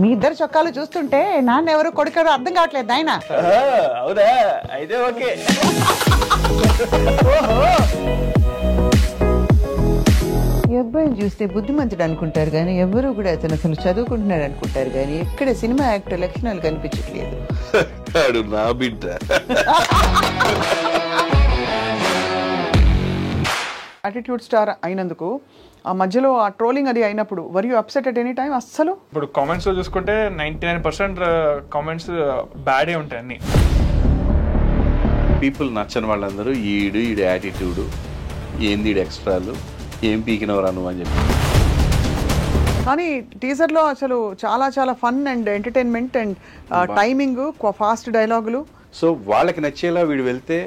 మీ ఇద్దరు చొక్కాలు చూస్తుంటే నాన్న ఎవరు కొడుకారు అర్థం కావట్లేదు ఆయన. అవునా, అయితే ఓకే. ఈ అబ్బాయిని చూస్తే బుద్ధిమంతుడు అనుకుంటారు కానీ ఎవరు కూడా అతను అసలు చదువుకుంటున్నాడు అనుకుంటారు కానీ ఎక్కడ సినిమా యాక్టర్ లక్షణాలు కనిపించట్లేదు. నా బిడ్డ యాటిట్యూడ్ స్టార్ అయినందుకు ఆ మధ్యలో ఆ ట్రోలింగ్ అది అయినప్పుడు were you upset at any time? అస్సలు ఇప్పుడు కామెంట్స్ లో చూసుకుంటే 99% కామెంట్స్ బ్యాడే ఉంటాయి అన్ని. పీపుల్ నచ్చని వాళ్ళందరూ ఈడు యాటిట్యూడ్ ఏంది, ఈడు ఎక్స్ట్రాలు, ఏం పీకినవరా నువ్వు అని చెప్పి. కానీ టీజర్లో అసలు చాలా చాలా fun and entertainment and timing, fast డైలాగులు. సో వాళ్ళకి నచ్చేలా వీడు వెళ్తే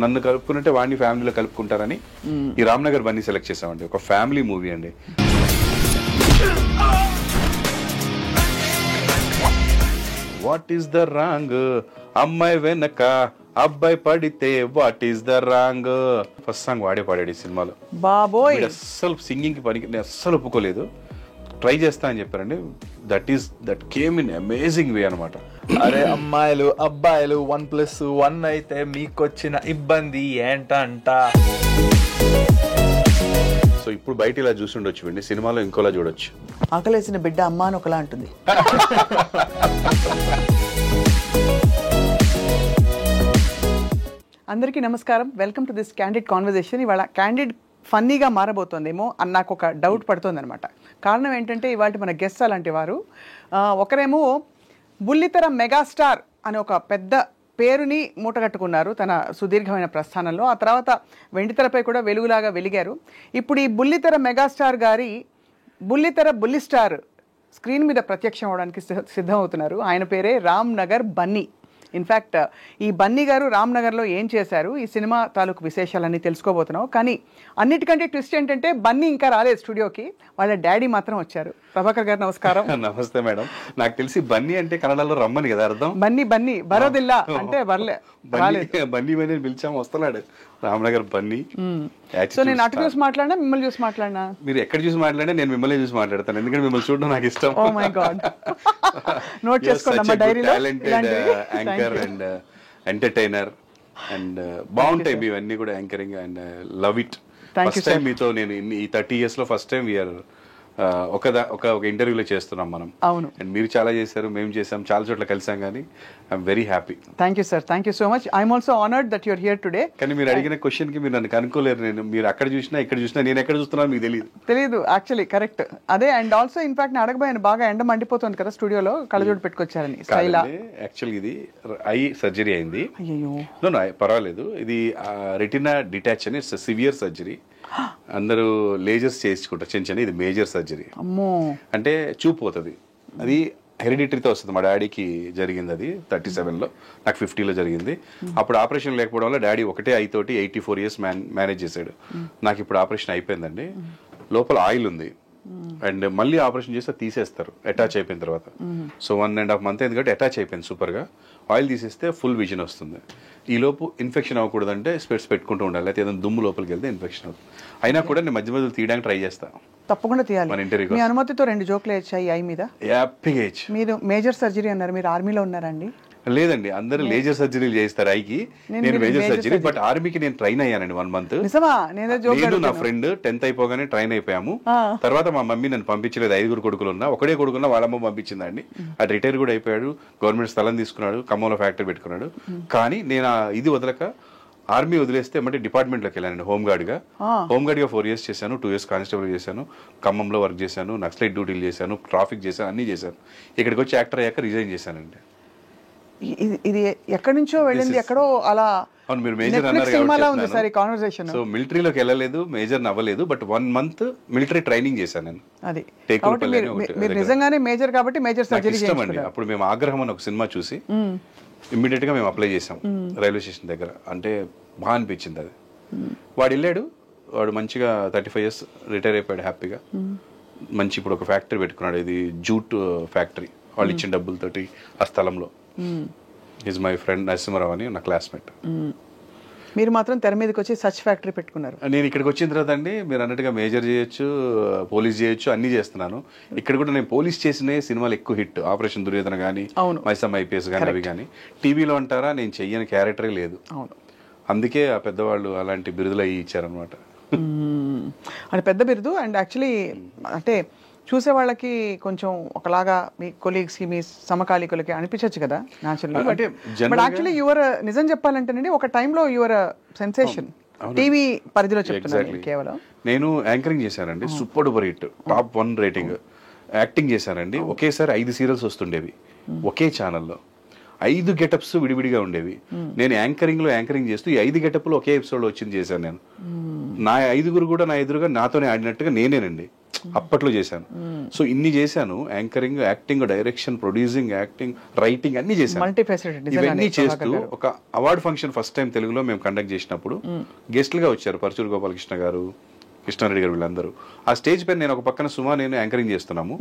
నన్ను కలుపుకున్నట్టే వాడిని ఫ్యామిలీలో కలుపుకుంటారని ఈ రామ్నగర్ బన్నీ సెలెక్ట్ చేసామండి. ఒక ఫ్యామిలీ మూవీ అండి. వాట్ ఈస్ ద రాంగ్, అమ్మాయి వెనక అబ్బాయి పడితే what is the wrong. First song వాడే పాడాడు ఈ సినిమాలో. బాబోయ్, అస్సలు సింగింగ్ కి పనికి నేను అస్సలు ఒప్పుకోలేదు. ట్రై చేస్తా అని చెప్పారండి. That came in amazing way అనమాట. అరే అమ్మాయిలు అబ్బాయిలు 1+1 అయితే మీకొచ్చిన ఇబ్బంది ఏంటంట. సో ఇప్పుడు బయట ఇలా చూసి ఉండొచ్చు అండి, సినిమాలో ఇంకోలా చూడొచ్చు. ఆకలేసిన బిడ్డ అమ్మ అని ఒకలా అంటుంది. అందరికీ నమస్కారం, welcome to this candid conversation. ఇవాళ క్యాండిడ్ ఫన్నీగా మారబోతోందేమో అని నాకు ఒక డౌట్ పడుతుంది అనమాట. కారణం ఏంటంటే ఇవాళ మన గెస్ట్ అలాంటి వారు. ఒకరేమో బుల్లితెర మెగాస్టార్ అనే ఒక పెద్ద పేరుని మూటగట్టుకున్నారు తన సుదీర్ఘమైన ప్రస్థానంలో. ఆ తర్వాత వెండితెరపై కూడా వెలుగులాగా వెలిగారు. ఇప్పుడు ఈ బుల్లితెర మెగాస్టార్ గారి బుల్లి స్టార్ స్క్రీన్ మీద ప్రత్యక్షం అవడానికి సిద్ధమవుతున్నారు. ఆయన పేరే రామ్నగర్ బన్నీ. ఇన్ఫ్యాక్ట్ ఈ బన్నీ గారు రామ్నగర్లో ఏం చేశారు, ఈ సినిమా తాలూకు విశేషాలన్నీ తెలుసుకోబోతున్నాం. కానీ అన్నిటికంటే ట్విస్ట్ ఏంటంటే బన్నీ ఇంకా రాలేదు స్టూడియోకి, వాళ్ళ డాడీ మాత్రం వచ్చారు. ప్రభాకర్ గారు నమస్కారం. నమస్తే మేడం. నాకు తెలిసి బన్నీ అంటే కన్నడలో రమ్మని కదా అర్థం. బన్నీ బరోదిల్లా అంటే బన్నీ పిలిచాము, వస్తున్నాడు రామ్నగర్ బన్నీ. సో నేను అటు చూసి మాట్లాడినా మిమ్మల్ని చూసి మాట్లాడినా? మీరు ఎక్కడ చూసి మాట్లాడినా నేను మిమ్మల్ని చూసి మాట్లాడతాను, ఎందుకంటే మిమ్మల్ని చూడడం నాకు ఇష్టం. ఓ మై గాడ్, నోట్ చేసుకోండి అమ్మా డైరీలో. యాంకర్ అండ్ ఎంటర్టైనర్ అండ్ బాగుంటాయి ఇవన్నీ కూడా, anchoring and love it. First time మీతో నేను ఈ 30 years లో ఫస్ట్ టైం వీఆర్ ఒక ఇంటర్వ్యూలో చేస్తున్నాం మనం. అవును, అండ్ మీరు చాలా చేశారు, మేము చేసాం, చాలా చోట్ల కలిసాం. కానీ I'm very happy. Thank you sir, thank you so much. I'm also honoured that you're here today. కానీ మీరు అడిగిన క్వశ్చన్ కి మీరు నన్ను కనుక్కోలేరు. నేను మీరు అక్కడ చూసినా ఇక్కడ చూసినా నేను ఎక్కడ చూస్తున్నాను మీకు తెలియదు యాక్చువల్లీ. కరెక్ట్ అదే. అండ్ ఆల్సో ఇన్ఫాక్ట్ నేను అడగబోయాను, బాగా ఎండ మండిపోతుంది కదా స్టూడియోలో, కళ్ళజోడు పెట్టుకొచ్చారని. యాక్చువల్లీ ఇది ఐ సర్జరీ అయింది. అయ్యో పర్వాలేదు. ఇది రెటినా డిటాచ్ అని సివియర్ సర్జరీ. అందరూ లేజర్స్ చేయించుకుంటారు చిన్న చిన్న, ఇది మేజర్ సర్జరీ. అంటే చూపు పోతుంది. అది హెరిడిటరీతో వస్తుంది. మా డాడీకి జరిగింది అది 37లో, నాకు 50లో జరిగింది. అప్పుడు ఆపరేషన్ లేకపోవడం వల్ల డాడీ ఒకటే ఐ తోటి 84 years మేనేజ్ చేశాడు. నాకు ఇప్పుడు ఆపరేషన్ అయిపోయిందండి. లోపల ఆయిల్ ఉంది అండ్ మళ్ళీ ఆపరేషన్ చేస్తే తీసేస్తారు అటాచ్ అయిపోయిన తర్వాత. సో 1.5 month ఎందుకంటే అటాచ్ అయిపోయింది సూపర్గా. ఆయిల్ తీసేస్తే ఫుల్ విజన్ వస్తుంది. ఈ లోపు ఇన్ఫెక్షన్ అవ్వకూడదంటే స్పెట్స్ పెట్టుకుంటూ ఉండాలి, అయితే ఏదైనా దుమ్ము లోపలికి వెళ్తే ఇన్ఫెక్షన్ అవుతుంది. అయినా కూడా నేను మధ్య మధ్యలో తీయడానికి ట్రై చేస్తాను. తప్పకుండా తీయాలి. మన ఇంటర్వ్యూ మీ అనుమతితో 2 జోకులు వచ్చాయి ఐ మీద. హ్యాపీగా. మీరు మేజర్ సర్జరీ అన్నారు, మీరు ఆర్మీలో ఉన్నారండి? లేదండి, అందరూ లేజర్ సర్జరీలు చేస్తారు ఐకి. నేను మేజర్ సర్జరీ, బట్ ఆర్మీకి నేను ట్రైన్ అయ్యానండి 1 month. నేను నా ఫ్రెండ్ 10th అయిపోగానే ట్రైన్ అయిపోయాము. తర్వాత మా మమ్మీ నన్ను పంపించలేదు. 5 కొడుకులు ఉన్నా, ఒకడే కొడుకున్నా వాళ్ళమ్మ పంపించిందండి. అది రిటైర్ కూడా అయిపోయాడు, గవర్నమెంట్ స్థలం తీసుకున్నాడు, ఖమ్మంలో ఫ్యాక్టరీ పెట్టుకున్నాడు. కానీ నేను ఇది వదలక ఆర్మీ వదిలేస్తే అంటే డిపార్ట్మెంట్లోకి వెళ్ళానండి హోంగార్డ్గా. 4 years చేశాను, 2 years కానిస్టేబుల్ చేశాను, ఖమ్మంలో వర్క్ చేశాను, నక్సలైట్ డ్యూటీలు చేశాను, ట్రాఫిక్ చేశాను, అన్నీ చేశాను. ఇక్కడికి వచ్చి యాక్టర్ అయ్యాక రిజైన్ చేశానండి. ఇది ఎక్కడి నుంచో వెళ్ళింది, ఎక్కడో అలా. అవును, మీరు మేజర్ అన్నారు కాబట్టి. సో మిలిటరీలోకి వెళ్ళలేదు, మేజర్ అవ్వలేదు, బట్ 1 month మిలిటరీ ట్రైనింగ్ చేశాను నేను. అది మీరు నిజంగానే మేజర్ కాబట్టి మేజర్ సర్జరీ ఇష్టం అండి. అప్పుడు మేము ఆగ్రహం అని ఒక సినిమా చూసి ఇమ్మీడియట్ గా మేము అప్లై చేసాం రైల్వే స్టేషన్ దగ్గర. అంటే బాగా అనిపించింది అది. వాడు వెళ్ళాడు, వాడు మంచిగా 35 years రిటైర్ అయిపోయాడు హ్యాపీగా. మంచి ఇప్పుడు ఒక ఫ్యాక్టరీ పెట్టుకున్నాడు, ఇది జూట్ ఫ్యాక్టరీ. వాళ్ళు ఇచ్చిన డబ్బులతోటి ఆ స్థలంలో. ఈజ్ మై ఫ్రెండ్ నరసింహరావు అని నా క్లాస్మేట్. మీరు మాత్రం తెర మీదకి వచ్చి సచ్ ఫ్యాక్టరీ పెట్టుకున్నారు. నేను ఇక్కడికి వచ్చిన తర్వాత అండి మీరు అన్నట్టుగా మేజర్ చేయొచ్చు, పోలీస్ చేయొచ్చు, అన్ని చేస్తున్నాను. ఇక్కడ కూడా నేను పోలీస్ చేసిన సినిమాలు ఎక్కువ హిట్. ఆపరేషన్ దుర్యోధన కానీ, మైసమ్మ ఐపీఎస్ కానీ, అవి కానీ. టీవీలో అంటారా నేను చెయ్యని క్యారెక్టరే లేదు. అందుకే ఆ పెద్దవాళ్ళు అలాంటి బిరుదులు అయ్యి ఇచ్చారనమాట. అది పెద్ద బిరుదు. అండ్ యాక్చువల్లీ అంటే చూసే వాళ్ళకి కొంచెం ఒకలాగా మీ కొలీగ్స్కి, మీ సమకాలీకులకి అనిపించవచ్చు కదా న్యాచురల్. బట్ యాక్చువల్లీ యువర్ నిజం చెప్పాలంటేనండి ఒక టైంలో యువర్ సెన్సేషన్ టీవీ పరిధిలో చెప్తున్నాను. కేవలం నేను యాంకరింగ్ చేశానండి, super duper hit, top 1 rating. Acting చేశానండి, ఒకేసారి 5 సీరియల్స్ వస్తుండేవి ఒకే ఛానల్లో. 5 గెటప్స్ విడివిడిగా ఉండేవి. నేను యాంకరింగ్ చేస్తూ ఈ 5 గెటప్లు ఒకే ఎపిసోడ్ వచ్చింది చేశాను నేను. నా 5గురు కూడా నా ఎదురుగా నాతోనే ఆడినట్టుగా నేనేనండి అప్పట్లో చేశాను. సో ఇన్ని చేశాను, anchoring, acting, direction, producing, acting, writing అన్ని చేశాను. ఇవన్నీ చేస్తూ ఒక అవార్డు ఫంక్షన్ ఫస్ట్ టైం తెలుగులో మేము కండక్ట్ చేసినప్పుడు గెస్ట్లుగా వచ్చారు పరచూరు గోపాలకృష్ణ గారు, కృష్ణారెడ్డి గారు, వీళ్ళందరూ. ఆ స్టేజ్ పైన నేను ఒక పక్కన సుమా నేను యాంకరింగ్ చేస్తున్నాము,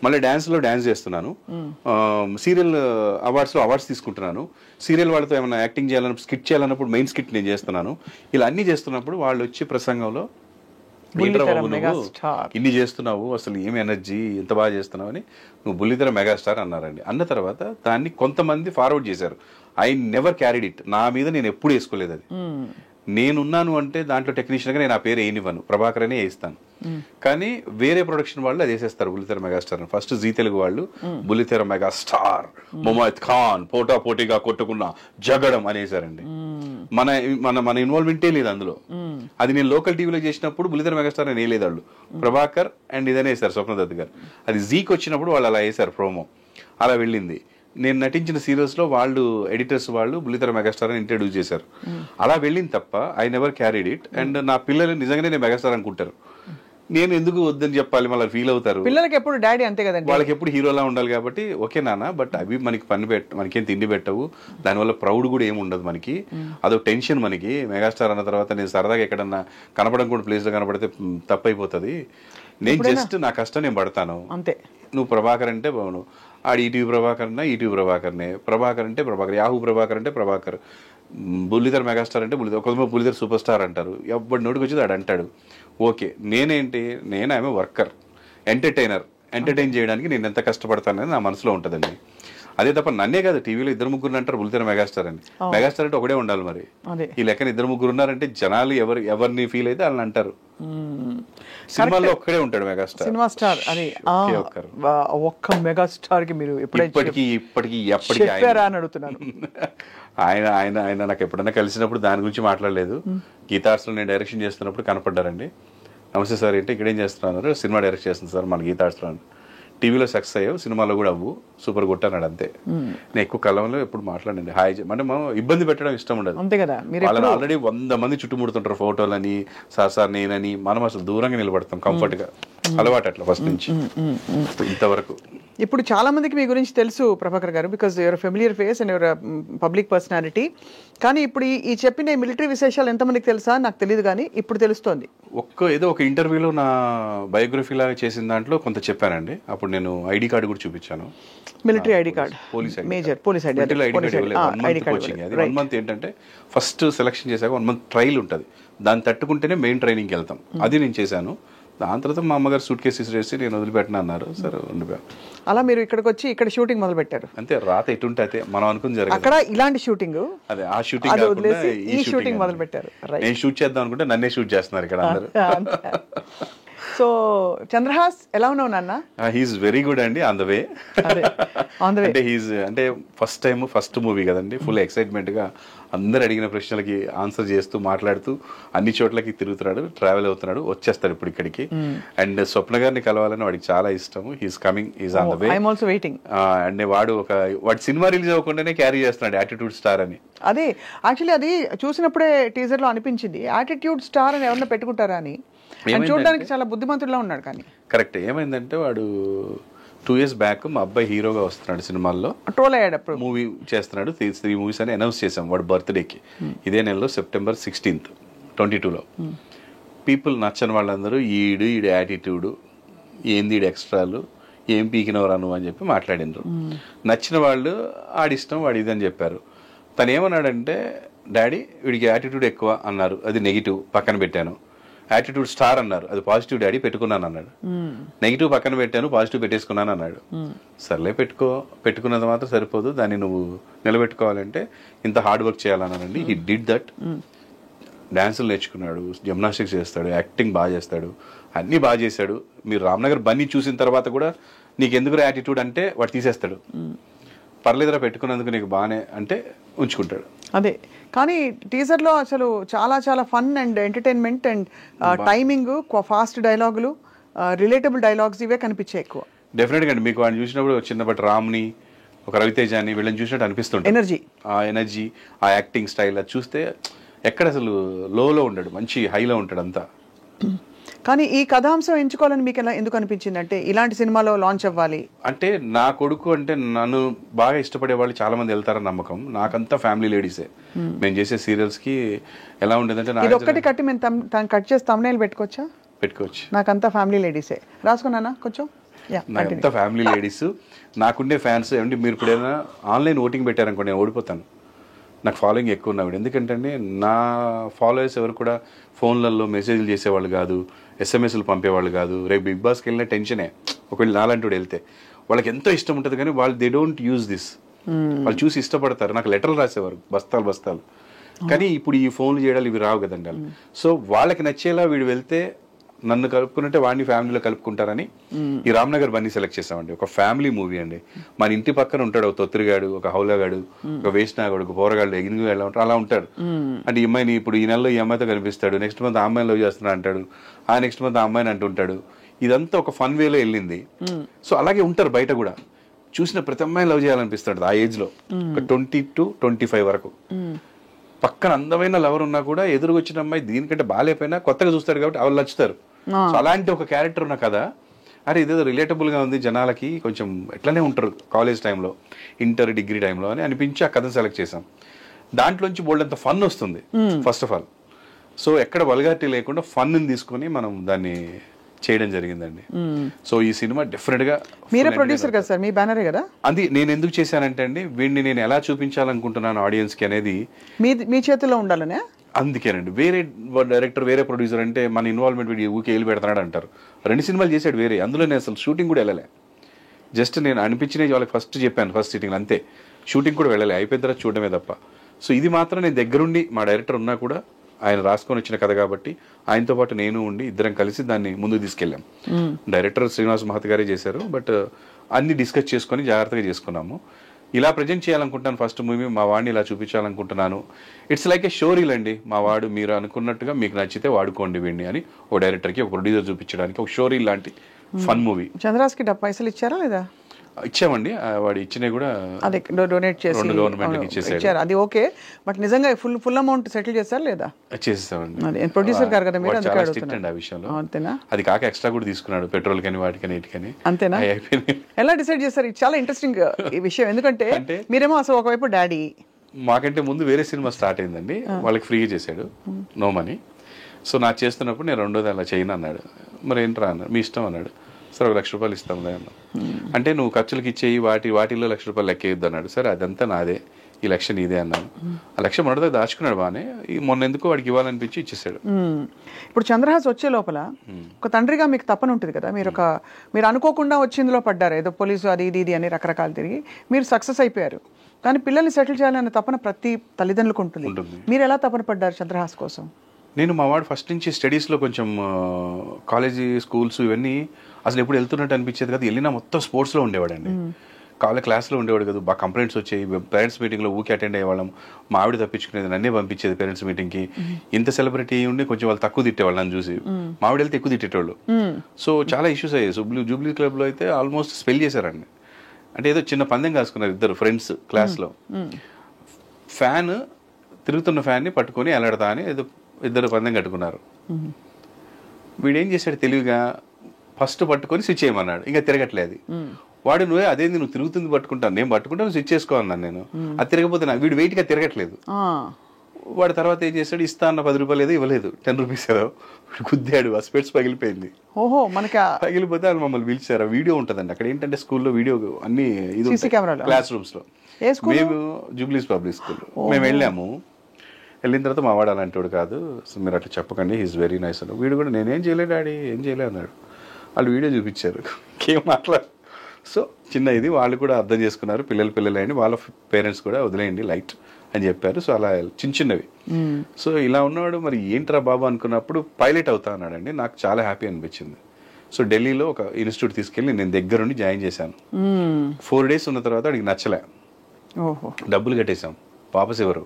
మళ్ళీ డాన్స్ చేస్తున్నాను, సీరియల్ అవార్డ్స్ లో అవార్డ్స్ తీసుకుంటున్నాను, సీరియల్ వాళ్ళతో ఏమైనా యాక్టింగ్ చేయాలన్నప్పుడు, స్కిట్ చేయాలన్నప్పుడు మెయిన్ స్కిట్ నేను చేస్తున్నాను. ఇలా అన్ని చేస్తున్నప్పుడు వాళ్ళు వచ్చి ప్రసంగంలో ఇన్ని చేస్తున్నావు, అసలు ఏమి ఎనర్జీ, ఎంత బాగా చేస్తున్నావు అని, నువ్వు బుల్లితెర మెగాస్టార్ అన్నారండి. అన్న తర్వాత దాన్ని కొంతమంది ఫార్వర్డ్ చేశారు. I never carried it. నా మీద నేను ఎప్పుడు వేసుకోలేదు అది. నేనున్నాను అంటే దాంట్లో టెక్నీషియన్గా నేను ఆ పేరు వేయనివ్వను, ప్రభాకర్ అనే వేయిస్తాను. కానీ వేరే ప్రొడక్షన్ వాళ్ళు అది వేసేస్తారు బుల్లితెర మెగాస్టార్ అని. ఫస్ట్ జీ తెలుగు వాళ్ళు బుల్లితెర మెగాస్టార్ మొహమ్మద్ ఖాన్ పోటాపోటీగా కొట్టుకున్న జగడం అనేసారండి. మన మన మన ఇన్వాల్వ్మెంటే లేదు అందులో. అది నేను లోకల్ టీవీలో చేసినప్పుడు బుల్లితెర మెగాస్టార్ అని వేయలేదు వాళ్ళు, ప్రభాకర్ అండ్ ఇదనే వేశారు స్వప్నదత్ గారు. అది జీకి వచ్చినప్పుడు వాళ్ళు అలా వేశారు ప్రోమో, అలా వెళ్ళింది. నేను నటించిన సీరియల్స్ లో వాళ్ళు ఎడిటర్స్ వాళ్ళు బుల్లితెర మెగాస్టార్ అని ఇంట్రడ్యూస్ చేశారు. అలా వెళ్ళింది తప్ప I never carried it. And నా పిల్లలు నిజంగానే నేను మెగాస్టార్ అనుకుంటారు. నేను ఎందుకు వద్దని చెప్పాలి, మళ్ళీ ఫీల్ అవుతారు. పిల్లలకి ఎప్పుడు డాడీ అంతే కదండి, వాళ్ళకి ఎప్పుడు హీరోలా ఉండాలి కాబట్టి ఓకే నాన్న, బట్ అవి మనకి మనకేం తిండి పెట్టవు, దానివల్ల ప్రౌడ్ కూడా ఏమి ఉండదు మనకి, అదొక టెన్షన్ మనకి. మెగాస్టార్ అన్న తర్వాత నేను సరదాగా ఎక్కడన్నా కనపడం కూడా ప్లేస్ లో కనపడితే తప్పైపోతుంది. నేను జస్ట్ నా కష్టం నేను పడతాను అంతే. నువ్వు ప్రభాకర్ అంటే బాగును, ఆడు ఈటీవీ ప్రభాకర్ అన్నా ఈటీవీ ప్రభాకర్నే, ప్రభాకర్ అంటే ప్రభాకర్, యాహూ ప్రభాకర్ అంటే ప్రభాకర్, బుల్లితెర మెగాస్టార్ అంటే బుల్లితెర, కొంతమంది బుల్లితెర సూపర్ స్టార్ అంటారు. ఎవరి నోటికి వచ్చేది ఆడు అంటాడు. ఓకే, నేనేంటి, నేను ఆమె వర్కర్, ఎంటర్టైన్ చేయడానికి నేను ఎంత కష్టపడతానని నా మనసులో ఉంటుందండి. అదే తప్ప నన్నే కాదు, టీవీలో 2-3 అంటారు బుల్లితెర మెగాస్టార్ అని. మెగాస్టార్ అంటే ఒకటే ఉండాలి మరి. ఈ లెక్కన 2-3 ఉన్నారంటే జనాలు ఎవరిని ఫీల్ అయితే వాళ్ళని అంటారు. సినిమాలో ఒక్కడే ఉంటాడు మెగాస్టార్, సినిమా స్టార్. అది ఒక్క మెగాస్టార్ కి మీరు ఇప్పటికీ అని అడుగుతున్నాను. ఆయన ఆయన ఆయన నాకు ఎప్పుడైనా కలిసినప్పుడు దాని గురించి మాట్లాడలేదు. గీతార్ట్స్ లో నేను డైరెక్షన్ చేస్తున్నప్పుడు కనపడ్డారండి. నమస్తే సార్, ఏంటి ఇక్కడేం చేస్తున్నారు? సినిమా డైరెక్ట్ చేస్తుంది సార్ మన గీతార్ట్స్ లో. టీవీలో సక్సెస్ అయ్యావు, సినిమాలో కూడా అవ్వు, సూపర్ కొట్టన్నాడు అంతే. నేను ఎక్కువ కాలంలో ఎప్పుడు మాట్లాడండి హాయ్ అంటే మనం ఇబ్బంది పెట్టడం ఇష్టం ఉండదు. అంతే కదా, వాళ్ళని ఆల్రెడీ 100 మంది చుట్టుముడుతుంటారు ఫోటోలని, సార్ నేనని. మనం అసలు దూరంగా నిలబడతాం కంఫర్ట్ గా, అలవాటు అట్లా ఫస్ట్ నుంచి ఇంతవరకు. ఇప్పుడు చాలా మందికి మీ గురించి తెలుసు ప్రభాకర్ గారు, because your familiar face and your public personality. కానీ ఇప్పుడు ఈ చెప్పిన మిలిటరీ విశేషాలు ఎంతమందికి తెలుసా నాకు తెలియదు, కానీ ఇప్పుడు తెలుస్తోంది. ఏదో ఒక ఇంటర్వ్యూలో నా బయోగ్రఫీ లాగా చేసిన దాంట్లో కొంత చెప్పానండి. అప్పుడు నేను ఐడి కార్డు కూడా చూపించాను, military ID card, major police ID coaching. అది 1 మంత్ ఏంటంటే ఫస్ట్ సెలక్షన్ చేశాక 1 మంత్ ట్రయల్ ఉంటుంది, దాన్ని తట్టుకుంటేనే మెయిన్ ట్రైనింగ్కి వెళ్తాం. అది నేను చేశాను. దాని తర్వాత మా అమ్మగారు సూట్ కేసెస్ వేసి నేను వదిలిపెట్టిన అన్నారు. సరే ఉండిపోయాను. అలా మీరు ఇక్కడికి వచ్చి ఇక్కడ షూటింగ్ మొదలు పెట్టారు. అంతే, రాత ఎటుంటే అయితే మనం అనుకుని జరగదు. అక్కడ ఇలాంటి షూటింగ్, అదే ఆ షూటింగ్ ఈ షూటింగ్ మొదలు పెట్టారు. నేను షూట్ చేద్దాం అనుకుంటే నన్నే షూట్ చేస్తున్నారు ఇక్కడ అందరూ. సో చంద్రహాస్ ఎలా ఉన్నావు నాన్న? హీఈస్ వెరీ గుడ్ అండి, ఆన్ ద వే. అంటే హీఈస్ అంటే ఫస్ట్ మూవీ కదండి, ఫుల్ ఎక్సైట్మెంట్ గా అందరు అడిగిన ప్రశ్నలకి ఆన్సర్ చేస్తూ మాట్లాడుతూ అన్ని చోట్లకి తిరుగుతున్నాడు, ట్రావెల్ అవుతున్నాడు, వచ్చేస్తాడు ఇప్పుడు ఇక్కడికి. అండ్ స్వప్న గారిని కలవాలని వాడికి చాలా ఇష్టం. He's coming, he's on the way. I'm also waiting. And వాడు సినిమా రిలీజ్ అవ్వకుండానే క్యారీ చేస్తున్నాడు యాటిట్యూడ్ స్టార్ అని. అదే యాక్చువల్లీ అది చూసినప్పుడే టీజర్ లో అనిపించింది, యాటిట్యూడ్ స్టార్ అని ఎవరన్నా పెట్టుకుంటారా అని. చూడడానికి చాలా బుద్ధిమంతుడిలా ఉన్నాడు. కానీ కరెక్ట్ ఏమైందంటే వాడు 2 years బ్యాక్ మా అబ్బాయి హీరోగా వస్తున్నాడు సినిమాల్లో, ట్రోల్ అయ్యాడు, అప్పుడు మూవీ చేస్తున్నాడు. 3 movies అని అనౌన్స్ చేసాం వాడు బర్త్డేకి. ఇదే నెలలో September 16th 2022లో. పీపుల్ నచ్చని వాళ్ళందరూ ఈడు యాటిట్యూడ్ ఏంది, ఈడు ఎక్స్ట్రాలు, ఏం పీకినవరా నువ్వు అని చెప్పి మాట్లాడినారు. నచ్చిన వాళ్ళు ఆడిష్టం వాడు ఇదని చెప్పారు. తను ఏమన్నాడంటే, డాడీ వీడికి యాటిట్యూడ్ ఎక్కువ అన్నారు, అది నెగిటివ్, పక్కన పెట్టాను. యాటిట్యూడ్ స్టార్ అన్నారు, అది పాజిటివ్ డాడీ, పెట్టుకున్నాను అన్నాడు. నెగిటివ్ పక్కన పెట్టాను, పాజిటివ్ పెట్టేసుకున్నాను అన్నాడు. సర్లే పెట్టుకున్నది మాత్రం సరిపోదు, దాన్ని నువ్వు నిలబెట్టుకోవాలంటే ఇంత హార్డ్ వర్క్ చేయాలన్నానండి. He did that. డాన్సులు నేర్చుకున్నాడు, జిమ్నాస్టిక్స్ చేస్తాడు, యాక్టింగ్ బాగా చేస్తాడు, అన్నీ బాగా చేశాడు. మీరు రామ్నగర్ బన్నీ చూసిన తర్వాత కూడా నీకు ఎందుకు యాటిట్యూడ్ అంటే వాడు తీసేస్తాడు. పర్లేదురా పెట్టుకున్నందుకు నీకు బాగానే అంటే ఉంచుకుంటాడు. అదే, కానీ టీజర్లో అసలు చాలా చాలా fun and entertainment and timing, fast డైలాగులు, రిలేటబుల్ డైలాగ్స్ ఇవే కనిపించాయి ఎక్కువ. డెఫినెట్గా అండి, మీకు వాడిని చూసినప్పుడు చిన్నప్పటి రామ్ని, ఒక రవితేజాని, వీళ్ళని చూసినట్టు అనిపిస్తుంటుంది. ఎనర్జీ, ఆ యాక్టింగ్ స్టైల్ అది చూస్తే ఎక్కడ అసలు లోలో ఉంటాడు, మంచి హైలో ఉంటాడు అంతా. కానీ ఈ కథాంశం ఎంచుకోవాలని మీకు ఎందుకు అనిపించింది? అంటే ఇలాంటి సినిమాలో లాంచ్ అవ్వాలి అంటే, నా కొడుకు అంటే నన్ను బాగా ఇష్టపడే వాళ్ళు చాలా మంది వెళ్తారని నమ్మకం. నాకంతా ఫ్యామిలీ లేడీసే. మేము చేసే సీరియల్స్ కి ఎలా ఉండేదంటే, ఇది ఒక్కటి కట్టి మేము కట్ చేసి thumbnail పెట్టుకోవచ్చు. నాకంతా ఫ్యామిలీ లేడీసే. రాసుకున్నానా కొంచెం? నాకంతా ఫ్యామిలీ లేడీస్, నాకుండే ఫ్యాన్స్. ఏమంటే మీరు ఇప్పుడు ఏదైనా ఆన్లైన్ ఓటింగ్ పెట్టారనుకో, నేను ఓడిపోతాను. నాకు ఫాలోయింగ్ ఎక్కువ ఉన్నాడు. ఎందుకంటే నా ఫాలోయర్స్ ఎవరు కూడా ఫోన్లలో మెసేజ్లు చేసేవాళ్ళు కాదు, ఎస్ఎంఎస్లు పంపేవాళ్ళు కాదు. రేపు బిగ్ బాస్కి వెళ్ళిన టెన్షనే. ఒకవేళ నాలంటి వెళ్తే వాళ్ళకి ఎంతో ఇష్టం ఉంటుంది, కానీ వాళ్ళు దే డోంట్ యూజ్ దిస్. వాళ్ళు చూసి ఇష్టపడతారు. నాకు లెటర్లు రాసేవారు బస్తాలు. కానీ ఇప్పుడు ఈ ఫోన్లు చేయడాలు ఇవి రావు కదండి వాళ్ళు. సో వాళ్ళకి నచ్చేలా వీడు వెళ్తే నన్ను కలుపుకున్నట్టే వాడిని ఫ్యామిలీలో కలుపుకుంటారని ఈ రామ్నగర్ బన్నీ సెలెక్ట్ చేసామండి. ఒక ఫ్యామిలీ మూవీ అండి. మన ఇంటి పక్కన ఉంటాడు ఒక తొత్తిరిగాడు, ఒక హౌలగాడు, ఒక వేసినాగాడు, ఒక పోరగాడు, ఎగిరిగా ఎలా ఉంటాడు అలా ఉంటాడు. అంటే ఈ అమ్మాయిని ఇప్పుడు ఈ నెలలో ఈ అమ్మాయితో కనిపిస్తాడు, నెక్స్ట్ మంత్ ఆ అమ్మాయిని లవ్ చేస్తున్నా అంటాడు, ఆ నెక్స్ట్ మంత్ ఆ అమ్మాయిని అంటుంటాడు. ఇదంతా ఒక ఫన్ వేలో వెళ్ళింది. సో అలాగే ఉంటారు బయట కూడా. చూసిన ప్రతి అమ్మాయిని లవ్ చేయాలనిపిస్తాడు ఆ ఏజ్ లో, ఒక 20 to 25 వరకు. పక్కన అందమైన లవర్ ఉన్నా కూడా ఎదురుగా వచ్చిన అమ్మాయి దీనికంటే బాగాలేపోయినా కొత్తగా చూస్తాడు కాబట్టి వాళ్ళు నచ్చుతారు. సో అలాంటి ఒక క్యారెక్టర్ ఉన్న కదా, అరే ఇదేదో రిలేటబుల్ గా ఉంది, జనాలకి కొంచెం ఎట్లనే ఉంటారు కాలేజ్ టైంలో, ఇంటర్ డిగ్రీ టైంలో అని అనిపించి ఆ కథను సెలెక్ట్ చేసాం. దాంట్లోంచి బోల్డంత ఫన్ వస్తుంది ఫస్ట్ ఆఫ్ ఆల్. సో ఎక్కడ వల్గారిటీ లేకుండా ఫన్ తీసుకొని మనం దాన్ని చేయడం జరిగిందండి. సో ఈ సినిమా డెఫినెట్ గా మీరే ప్రొడ్యూసర్ కదా సార్, మీ బ్యానరే కదా. అది నేను ఎందుకు చేశానంటే అండి, వీడిని నేను ఎలా చూపించాలనుకుంటున్నాను ఆడియన్స్ కి అనేది మీ చేతిలో ఉండాలనే. అందుకేనండి, వేరే డైరెక్టర్ వేరే ప్రొడ్యూసర్ అంటే మన ఇన్వాల్వ్మెంట్ వీడియో ఊకే వెళ్ళి పెడతాడు అంటారు. 2 సినిమాలు చేశాడు వేరే, అందులో నేను అసలు షూటింగ్ కూడా వెళ్ళలే. జస్ట్ నేను అనిపించినవి వాళ్ళకి ఫస్ట్ చెప్పాను ఫస్ట్ సిట్టింగ్, అంతే. షూటింగ్ కూడా వెళ్ళలే, అయిపోయిన తర్వాత చూడడమే తప్ప. సో ఇది మాత్రం నేను దగ్గరుండి, మా డైరెక్టర్ ఉన్నా కూడా ఆయన రాసుకొని వచ్చిన కథ కాబట్టి ఆయనతో పాటు నేను ఉండి ఇద్దరం కలిసి దాన్ని ముందుకు తీసుకెళ్ళాం. డైరెక్టర్ శ్రీనివాస్ మహత్ గారే చేశారు, బట్ అన్ని డిస్కస్ చేసుకొని జాగ్రత్తగా చేసుకున్నాము. ఇలా ప్రజెంట్ చేయాలనుకుంటున్నాను ఫస్ట్ మూవీ, మా వాడిని ఇలా చూపించాలనుకుంటున్నాను. ఇట్స్ లైక్ ఏ షోరీల్ అండి. మా వాడు మీరు అనుకున్నట్టుగా మీకు నచ్చితే వాడుకోండి వీడిని అని ఒక డైరెక్టర్కి, ఒక ప్రొడ్యూసర్ చూపించడానికి ఒక షోరీల్ లాంటి ఫన్ మూవీ. చంద్రాస్కి పైసలు ఇచ్చారా లేదా? ఇచ్చామండి, వాడు ఇచ్చినవి కూడా అదే డొనేట్ చేసి ఇచ్చారు, అది ఓకే. బట్ నిజంగా ఫుల్ అమౌంట్ సెటిల్ చేశారా లేదా? చేసేసామండి. ప్రొడ్యూసర్ గారు కదా మీరు, చాలా స్ట్రిక్ట్ అండి ఆ విషయంలో. అంతేనా? అది కాక ఎక్స్ట్రా కూడా తీసుకున్నాడు, పెట్రోల్ కానీ వాటికని ఇటుకని. అంతేనా? ఎలా డిసైడ్ చేస్తారు? ఇది చాలా ఇంట్రెస్టింగ్ ఈ విషయం, ఎందుకంటే మీరేమో అసలు ఒకవైపు డాడీ, మాకంటే ముందు వేరే సినిమా స్టార్ట్ అయిందండి, వాళ్ళకి ఫ్రీగా చేశాడు, నో మనీ. సో నాకు చేస్తున్నప్పుడు నేను 2వ అలా చేయను అన్నాడు. మరి ఏంట్రా అన్నాడు, మీ ఇష్టం అన్నాడు. సరే 1 లక్ష రూపాయలు ఇస్తాంలే అన్నా. అంటే నువ్వు ఖర్చులకి ఇచ్చేయి, వాటిల్లో 1 లక్ష రూపాయలు లెక్కేయొద్దు అన్నాడు. సరే అదంతా నాదే, ఈ 1 లక్ష నీదే అన్నాను. ఆ 1 లక్ష మొదట దాచుకున్నాడు బాగానే, మొన్న ఎందుకో వాడికి ఇవ్వాలనిపించి ఇచ్చేసాడు. ఇప్పుడు చంద్రహాస్ వచ్చే లోపల ఒక తండ్రిగా మీకు తప్పని ఉంటుంది కదా, మీరు అనుకోకుండా వచ్చిందిలో పడ్డారు, ఏదో పోలీసు అది ఇది అని రకరకాలు తిరిగి మీరు సక్సెస్ అయిపోయారు. కానీ పిల్లల్ని సెటిల్ చేయాలనే తపన ప్రతి తల్లిదండ్రులకు ఉంటుంది. మీరు ఎలా తపన పడ్డారు చంద్రహాస్ కోసం? నేను మా వాడు ఫస్ట్ నుంచి స్టడీస్లో కొంచెం కాలేజీ స్కూల్స్ ఇవన్నీ అసలు ఎప్పుడు వెళ్తున్నట్టు అనిపించేది కదా. వెళ్ళినా మొత్తం స్పోర్ట్స్లో ఉండేవాడండి, క్లాస్లో ఉండేవాడు కదా. బాగా కంప్లైంట్స్ వచ్చాయి, పేరెంట్స్ మీటింగ్లో ఊకే అటెండ్ అయ్యేవాళ్ళం. మా ఆవిడ తప్పించుకునేది, నన్నే పంపించేది పేరెంట్స్ మీటింగ్కి. ఇంత సెలబ్రిటీ ఉండి కొంచెం వాళ్ళు తక్కువ తిట్టేవాళ్ళు నన్ను చూసి, మా ఆవిడ వెళ్తే ఎక్కువ తిట్టేటోళ్ళు. సో చాలా ఇష్యూస్ అయ్యాయి. జూబ్లీ క్లబ్లో అయితే ఆల్మోస్ట్ స్పెల్ చేశారండి. అంటే ఏదో చిన్న పందెం కాసుకున్నారు ఇద్దరు ఫ్రెండ్స్ క్లాస్లో. ఫ్యాన్ తిరుగుతున్న ఫ్యాన్ని పట్టుకొని ఎలాడతా అని ఏదో ఇద్దరు పందెం కట్టుకున్నారు. వీడేం చేశాడు తెలివిగా, ఫస్ట్ పట్టుకొని స్విచ్ చేయమన్నాడు, ఇంకా తిరగట్లేదు. వాడు అదేంది నువ్వు తిరుగుతుంది పట్టుకుంటాను, నేను పట్టుకుంటాను స్విచ్ చేసుకోవాలన్నాను నేను. అది తిరగపోతే వీడు వెయిట్గా తిరగట్లేదు. వాడు తర్వాత ఏం చేశాడు, ఇస్తా అన్న 10 రూపాయలు ఏదో ఇవ్వలేదు, 10 రూపీస్ ఏదో గుద్దాడు, ఆ స్పెట్స్ పగిలిపోయింది. ఓహో, మనకి పగిలిపోతే వాళ్ళు మమ్మల్ని పిలిచారు. ఆ వీడియో ఉంటుందండి అక్కడ. ఏంటంటే స్కూల్లో వీడియో అన్ని ఇది CC కెమెరాలు. క్లాస్ రూమ్స్లో. మేము జూబ్లీస్ పబ్లిక్ స్కూల్ మేము వెళ్ళాము. వెళ్ళిన తర్వాత మా వాడు అలాంటి వాడు కాదు, సో మీరు అట్లా చెప్పకండి, హీఈస్ వెరీ నైస్ అన్నాడు. వీడు కూడా నేనేం చేయలేదు డాడీ, ఏం చేయలేదు అన్నాడు. వాళ్ళు వీడియో చూపించారు, ఇంకేం మాట్లాడు. సో చిన్న ఇది వాళ్ళు కూడా అర్థం చేసుకున్నారు, పిల్లలు అయ్యండి, వాళ్ళ పేరెంట్స్ కూడా వదిలేయండి లైట్ అని చెప్పారు. సో అలా చిన్నవి. సో ఇలా ఉన్నవాడు మరి ఏంట్రా బాబు అనుకున్నప్పుడు పైలట్ అవుతా అన్నాడండి. నాకు చాలా హ్యాపీ అనిపించింది. సో ఢిల్లీలో ఒక ఇన్స్టిట్యూట్ తీసుకెళ్ళి నేను దగ్గరుండి జాయిన్ చేశాను. 4 days ఉన్న తర్వాత వాడికి నచ్చలే, డబ్బులు కట్టేశాం, వాపస్ ఎవరు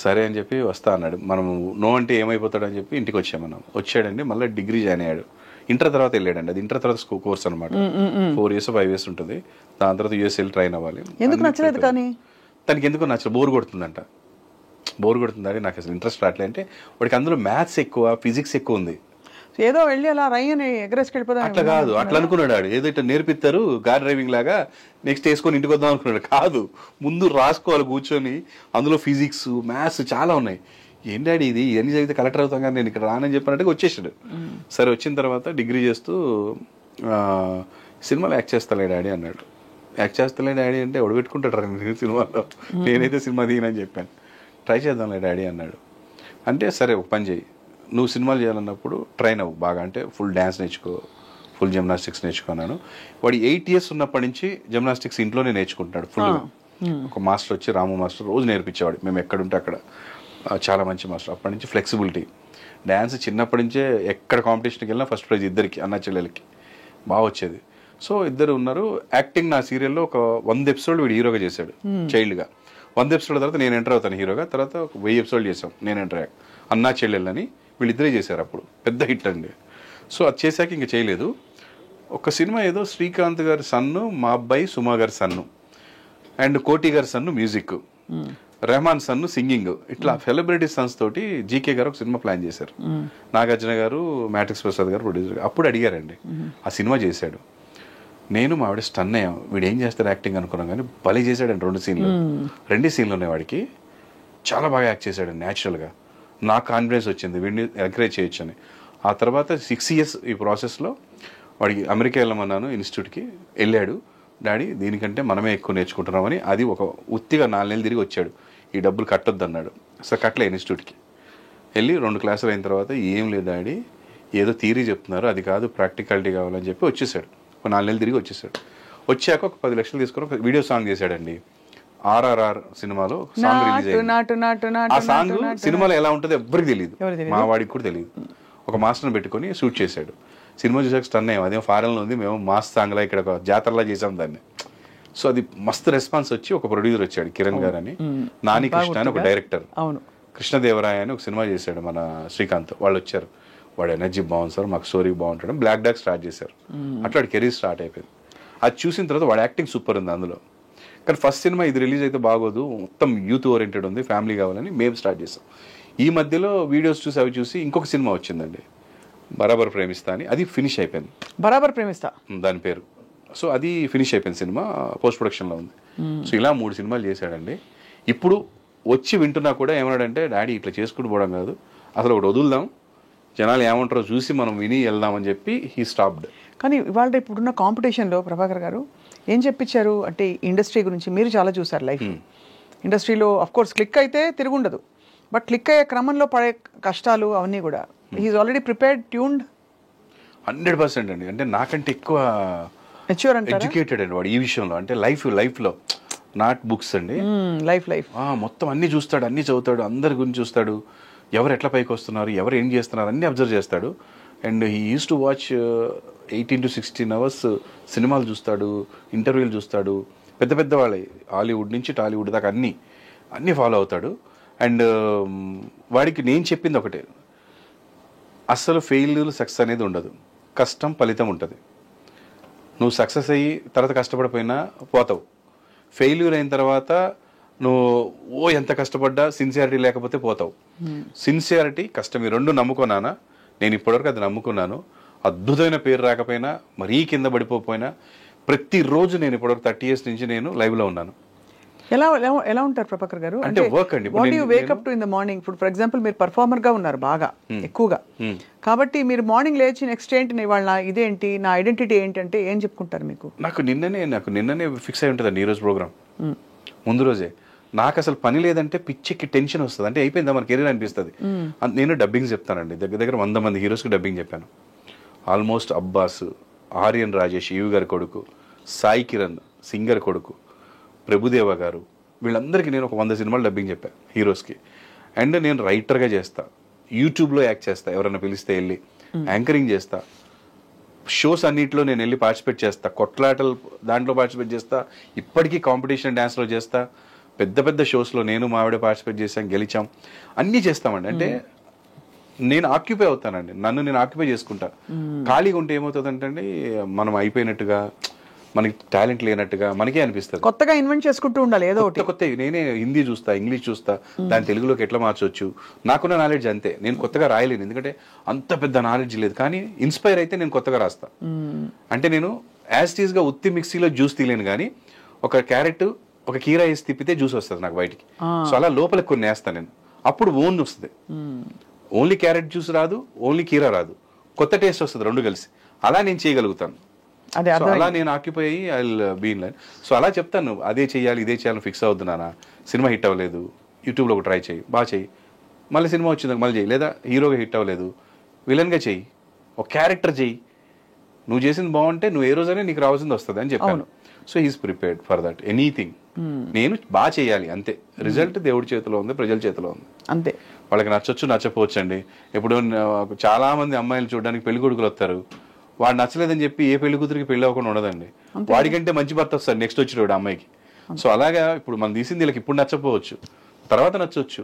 సరే అని చెప్పి వస్తా అన్నాడు. మనం నో అంటే ఏమైపోతాడు అని చెప్పి ఇంటికి వచ్చాం. మనం వచ్చాడండి, మళ్ళీ డిగ్రీ జాయిన్ అయ్యాడు. ఇంటర్ తర్వాత వెళ్ళాడండి. అది ఇంటర్ తర్వాత కోర్స్ అనమాట, 4 years 5 years ఉంటుంది. దాని తర్వాత US వెళ్ళి ట్రైన్ అవ్వాలి. ఎందుకు నచ్చలేదు? కానీ తనకి ఎందుకు నచ్చలేదు, బోర్ కొడుతుందంట. బోర్ కొడుతుందని నాకు అసలు ఇంట్రెస్ట్ రావట్లేదు అంటే, వాడికి అందులో మ్యాథ్స్ ఎక్కువ, ఫిజిక్స్ ఎక్కువ ఉంది. ఏదో వెళ్ళి అలా రయ్యని ఎగరేసుకెళ్ళిపోదా? అట్లా కాదు, అట్లా అనుకున్నాడు. ఏదో ఇట్లా నేర్పిస్తారు కార్ డ్రైవింగ్ లాగా, నెక్స్ట్ వేసుకొని ఇంటికి వద్దాం అనుకున్నాడు. కాదు, ముందు రాసుకోవాలి కూర్చొని, అందులో ఫిజిక్స్ మ్యాథ్స్ చాలా ఉన్నాయి. ఏం డాడీ ఇది, ఇవన్నీ చదివితే కలెక్టర్ అవుతాం కానీ నేను ఇక్కడ రానని చెప్పినట్టుగా వచ్చేసాడు. సరే వచ్చిన తర్వాత డిగ్రీ చేస్తూ సినిమాలో యాక్ట్ చేస్తాలే డాడీ అన్నాడు. యాక్ట్ చేస్తాలే డాడీ అంటే ఎవడు పెట్టుకుంటాడు రా సినిమాలో, నేనైతే సినిమా దిగనని చెప్పాను. ట్రై చేద్దాంలే డాడీ అన్నాడు. అంటే సరే ఒక పని చేయి, నువ్వు సినిమాలు చేయాలన్నప్పుడు ట్రైన్ అవ్వు బాగా, అంటే ఫుల్ డ్యాన్స్ నేర్చుకో, ఫుల్ జిమ్నాస్టిక్స్ నేర్చుకున్నాను. వాడు 8 years ఉన్నప్పటి నుంచి జిమ్నాస్టిక్స్ ఇంట్లోనే నేర్చుకుంటున్నాడు ఫుల్గా. ఒక మాస్టర్ వచ్చి, రాము మాస్టర్, రోజు నేర్పించేవాడు. మేము ఎక్కడుంటే అక్కడ, చాలా మంచి మాస్టర్. అప్పటి నుంచి ఫ్లెక్సిబిలిటీ, డ్యాన్స్ చిన్నప్పటి నుంచే ఎక్కడ కాంపిటీషన్కి వెళ్ళినా ఫస్ట్ ప్రైజ్ ఇద్దరికి, అన్న చెల్లెలకి బాగా వచ్చేది. సో ఇద్దరు ఉన్నారు. యాక్టింగ్ నా సీరియల్లో ఒక 100 episodes వీడు హీరోగా చేశాడు చైల్డ్గా. 100 episodes తర్వాత నేను ఎంటర్ అవుతాను హీరోగా. తర్వాత ఒక 1000 episodes చేసాం నేను ఎంటర్ అయ్యాక. అన్నా చెల్లెళ్ళని వీళ్ళిద్దరే చేశారు, అప్పుడు పెద్ద హిట్ అండి. సో అది చేశాక ఇంక చేయలేదు. ఒక సినిమా ఏదో శ్రీకాంత్ గారి సన్ను, మా అబ్బాయి సుమా గారి సన్ను, అండ్ కోటి గారి సన్ను మ్యూజిక్, రెహమాన్ సన్ను సింగింగ్, ఇట్లా సెలబ్రిటీ సన్స్ తోటి జీకే గారు ఒక సినిమా ప్లాన్ చేశారు. నాగార్జున గారు, మ్యాట్రిక్స్ ప్రసాద్ గారు ప్రొడ్యూసర్. అప్పుడు అడిగారండి, ఆ సినిమా చేశాడు. నేను మా ఆవిడ స్టన్ అయ్యాం, వీడు ఏం చేస్తారు యాక్టింగ్ అనుకున్నాం, కానీ భలే చేశాడండి. 2 సీన్లు ఉన్నాయి వాడికి, చాలా బాగా యాక్ట్ చేశాడు న్యాచురల్గా. నాకు కాన్ఫిడెన్స్ వచ్చింది, వీడిని ఎంకరేజ్ చేయొచ్చు అని. ఆ తర్వాత 6 years ఈ ప్రాసెస్లో వాడికి అమెరికా వెళ్ళమన్నాను, ఇన్స్టిట్యూట్కి వెళ్ళాడు. డాడీ దీనికంటే మనమే ఎక్కువ నేర్చుకుంటున్నామని, అది ఒక ఉత్తిగా 4 నెలలు తిరిగి వచ్చాడు. ఈ డబ్బులు కట్టొద్దు అన్నాడు. సో కట్టలే ఇన్స్టిట్యూట్కి వెళ్ళి 2 classes అయిన తర్వాత, ఏం లేదు డాడీ ఏదో థియరీ చెప్తున్నారు, అది కాదు ప్రాక్టికాలిటీ కావాలని చెప్పి వచ్చేసాడు. ఒక 4 నెలలు తిరిగి వచ్చేసాడు. వచ్చాక ఒక 10 లక్షలు తీసుకొని ఒక వీడియో సాంగ్ చేశాడండి. RRR సినిమాలో సాంగ్ రిలీజ్ అయింది. ఆ సాంగ్ సినిమాలో ఎలా ఉంటుందో ఎవ్వరికి తెలియదు, మా వాడికి కూడా తెలియదు. ఒక మాస్టర్ని పెట్టుకొని షూట్ చేశాడు. సినిమా చూసాక స్టన్ అయ్యాం, అదేమో ఫారెన్లో ఉంది, మేము మాస్ సాంగ్లా ఇక్కడ ఒక జాతరలా చేసాం దాన్ని. సో అది మస్తు రెస్పాన్స్ వచ్చి ఒక ప్రొడ్యూసర్ వచ్చాడు, కిరణ్ గారు అని, నాని కృష్ణ అని ఒక డైరెక్టర్, కృష్ణదేవరాయ అని ఒక సినిమా చేశాడు మన శ్రీకాంత్. వాళ్ళు వచ్చారు, వాడు ఎనర్జీ బాగుంది సార్, మాకు స్టోరీ బాగుంటాడు, బ్లాక్ డాగ్ స్టార్ట్ చేశారు. అట్లా వాడి కెరీర్ స్టార్ట్ అయిపోయింది. అది చూసిన తర్వాత వాడు యాక్టింగ్ సూపర్ ఉంది అందులో. కానీ ఫస్ట్ సినిమా ఇది రిలీజ్ అయితే బాగోదు, మొత్తం యూత్ ఓరియంటెడ్ ఉంది, ఫ్యామిలీ కావాలని మేము స్టార్ట్ చేసాం. ఈ మధ్యలో వీడియోస్ చూసి అవి చూసి ఇంకొక సినిమా వచ్చిందండి, బరాబర్ ప్రేమిస్తా అని. అది ఫినిష్ అయిపోయింది, బరాబర్ ప్రేమిస్తా దాని పేరు. సో అది ఫినిష్ అయిపోయింది, సినిమా పోస్ట్ ప్రొడక్షన్లో ఉంది. సో ఇలా 3 సినిమాలు చేశాడండి. ఇప్పుడు వచ్చి వింటున్నా కూడా ఏమన్నాడంటే, డాడీ ఇట్లా చేసుకుంటూ పోవడం కాదు, అసలు ఒకటి వదులుదాం, జనాలు ఏమంటారో చూసి మనం విని వెళ్దామని చెప్పి హీ స్టాప్డ్. కానీ ఇవాళ ఇప్పుడున్న కాంపిటీషన్లో ప్రభాకర్ గారు ఏం చెప్పించారు అంటే, ఇండస్ట్రీ గురించి మీరు చాలా చూసారు లైఫ్. ఇండస్ట్రీలో అఫ్కోర్స్ క్లిక్ అయితే తిరుగుండదు, బట్ క్లిక్ అయ్యే క్రమంలో పడే కష్టాలు అవన్నీ కూడా హీఈస్ ఆల్రెడీ ప్రిపేర్డ్, ట్యూన్డ్ 100% అండి. అంటే నాకంటే ఎక్కువ ఎడ్యుకేటెడ్ అండి వాడు ఈ విషయంలో. అంటే లైఫ్లో నాట్ బుక్స్ అండి, లైఫ్ మొత్తం అన్ని చూస్తాడు, అన్ని చదువుతాడు, అందరి గురించి చూస్తాడు, ఎవరు ఎట్లా పైకి వస్తున్నారు, ఎవరు ఏం చేస్తున్నారు అన్నీ అబ్జర్వ్ చేస్తాడు. And he use to watch 18 to 16 hours సినిమాలు చూస్తాడు, ఇంటర్వ్యూలు చూస్తాడు, పెద్ద పెద్ద వాళ్ళే, హాలీవుడ్ నుంచి టాలీవుడ్ దాకా అన్నీ ఫాలో అవుతాడు. అండ్ వాడికి నేను చెప్పింది ఒకటే, అస్సలు ఫెయిల్యూర్ సక్సెస్ అనేది ఉండదు, కష్టం ఫలితం ఉంటుంది. నువ్వు సక్సెస్ అయ్యి తర్వాత కష్టపడిపోయినా పోతావు, ఫెయిల్యూర్ అయిన తర్వాత నువ్వు ఎంత కష్టపడ్డా సిన్సియారిటీ లేకపోతే పోతావు. సిన్సియారిటీ, కష్టం ఈ 2 నమ్ముకున్నానా, నేను ఇప్పటివరకు అది నమ్ముకున్నాను. అద్భుతమైన పేరు రాకపోయినా, మరీ కింద పడిపోయినా, ప్రతిరోజు నేను ఇప్పటివరకు 30 years నుంచి నేను లైవ్లో ఉన్నాను. ఎలా ఎలా ఉంటారు ప్రభాకర్ గారు? అంటే వర్క్ అండి. What you Wake up to in the morning? ఇప్పుడు ఫర్ ఎగ్జాంపుల్ మీరు పర్ఫార్మర్ గా ఉన్నారు బాగా ఎక్కువగా, కాబట్టి మీరు మార్నింగ్ లేచి నెక్స్ట్ ఏంటి ఇవాళ ఇదేంటి నా ఐడెంటిటీ ఏంటి అంటే ఏం చెప్పుకుంటారు మీకు? నాకు నిన్ననే ఫిక్స్ అయి ఉంటుందండి ఈ రోజు ప్రోగ్రామ్. ముందు రోజే నాకు అసలు పని లేదంటే పిచ్చికి టెన్షన్ వస్తుంది. అంటే అయిపోయిందా మన కెరీర్ అనిపిస్తుంది. నేను డబ్బింగ్ చెప్తానండి, దగ్గర దగ్గర 100 మంది హీరోస్కి డబ్బింగ్ చెప్పాను. ఆల్మోస్ట్ అబ్బాస్, ఆర్యన్ రాజేష్ ఈవి గారి కొడుకు, సాయి కిరణ్ సింగర్ కొడుకు, ప్రభుదేవ గారు, వీళ్ళందరికీ నేను ఒక 100 సినిమాలు డబ్బింగ్ చెప్పాను హీరోస్కి. అండ్ నేను రైటర్గా చేస్తా, యూట్యూబ్లో యాక్ట్ చేస్తా, ఎవరైనా పిలిస్తే వెళ్ళి యాంకరింగ్ చేస్తా, షోస్ అన్నింటిలో నేను వెళ్ళి పార్టిసిపేట్ చేస్తా, కొట్లాటలు దాంట్లో పార్టిసిపేట్ చేస్తా, ఇప్పటికీ కాంపిటీషన్ డ్యాన్స్లో చేస్తా, పెద్ద పెద్ద షోస్లో నేను మా ఆవిడ పార్టిసిపేట్ చేసాం, గెలిచాం, అన్నీ చేస్తామండి. అంటే నేను ఆక్యుపై అవుతానండి, నన్ను నేను ఆక్యుపై చేసుకుంటా. ఖాళీగా ఉంటే ఏమవుతుందంటే మనం అయిపోయినట్టుగా, మనకి టాలెంట్ లేనట్టుగా మనకే అనిపిస్తుంది. కొత్తగా ఇన్వెంట్ చేసుకుంటూ ఉండాలి ఏదో ఒకటి. కొత్త నేనే హిందీ చూస్తా, ఇంగ్లీష్ చూస్తా, దాని తెలుగులోకి ఎట్లా మార్చవచ్చు. నాకున్న నాలెడ్జ్ అంతే, నేను కొత్తగా రాయలేను, ఎందుకంటే అంత పెద్ద నాలెడ్జ్ లేదు. కానీ ఇన్స్పైర్ అయితే నేను కొత్తగా రాస్తా. అంటే నేను యాజ్ టీజ్ గా ఉత్తి మిక్సీలో జ్యూస్ తీయలేను, కానీ ఒక క్యారెట్ ఒక కీరా వేసి తిప్పితే జ్యూస్ వస్తుంది నాకు బయటికి. సో అలా లోపలికి కొన్ని వేస్తాను నేను, అప్పుడు ఓన్ వస్తుంది. ఓన్లీ క్యారెట్ జ్యూస్ రాదు, ఓన్లీ కీరా రాదు, కొత్త టేస్ట్ వస్తుంది రెండు కలిసి. అలా నేను చేయగలుగుతాను. అలా నేను ఆక్యుపై అయ్యి I will be in line. So అలా చెప్తాను, అదే చేయాలి ఇదే చేయాలని ఫిక్స్ అవుతున్నానా. సినిమా హిట్ అవ్వలేదు, యూట్యూబ్లో ఒక ట్రై చేయి, బాగా చెయ్యి, మళ్ళీ సినిమా వచ్చింది మళ్ళీ చెయ్యి, లేదా హీరోగా హిట్ అవ్వలేదు విలన్గా చెయ్యి, ఒక క్యారెక్టర్ చెయ్యి, నువ్వు చేసింది బాగుంటే నువ్వు ఏ రోజైనా నీకు రావాల్సింది వస్తుంది అని చెప్పాను. So he's prepared for that anything. నేను బాగా చేయాలి అంతే, రిజల్ట్ దేవుడి చేతిలో ఉంది, ప్రజల చేతిలో ఉంది అంతే. వాళ్ళకి నచ్చొచ్చు నచ్చపోవచ్చు అండి. ఇప్పుడు చాలా మంది అమ్మాయిలు చూడడానికి పెళ్లి కొడుకులు వస్తారు, వాడు నచ్చలేదని చెప్పి ఏ పెళ్లి కూతురికి పెళ్లి అవ్వకుండా ఉండదండి. వాడికంటే మంచి భర్త వస్తారు నెక్స్ట్ వచ్చిన అమ్మాయికి. సో అలాగా ఇప్పుడు మనం తీసింది వీళ్ళకి ఇప్పుడు నచ్చపోవచ్చు, తర్వాత నచ్చొచ్చు,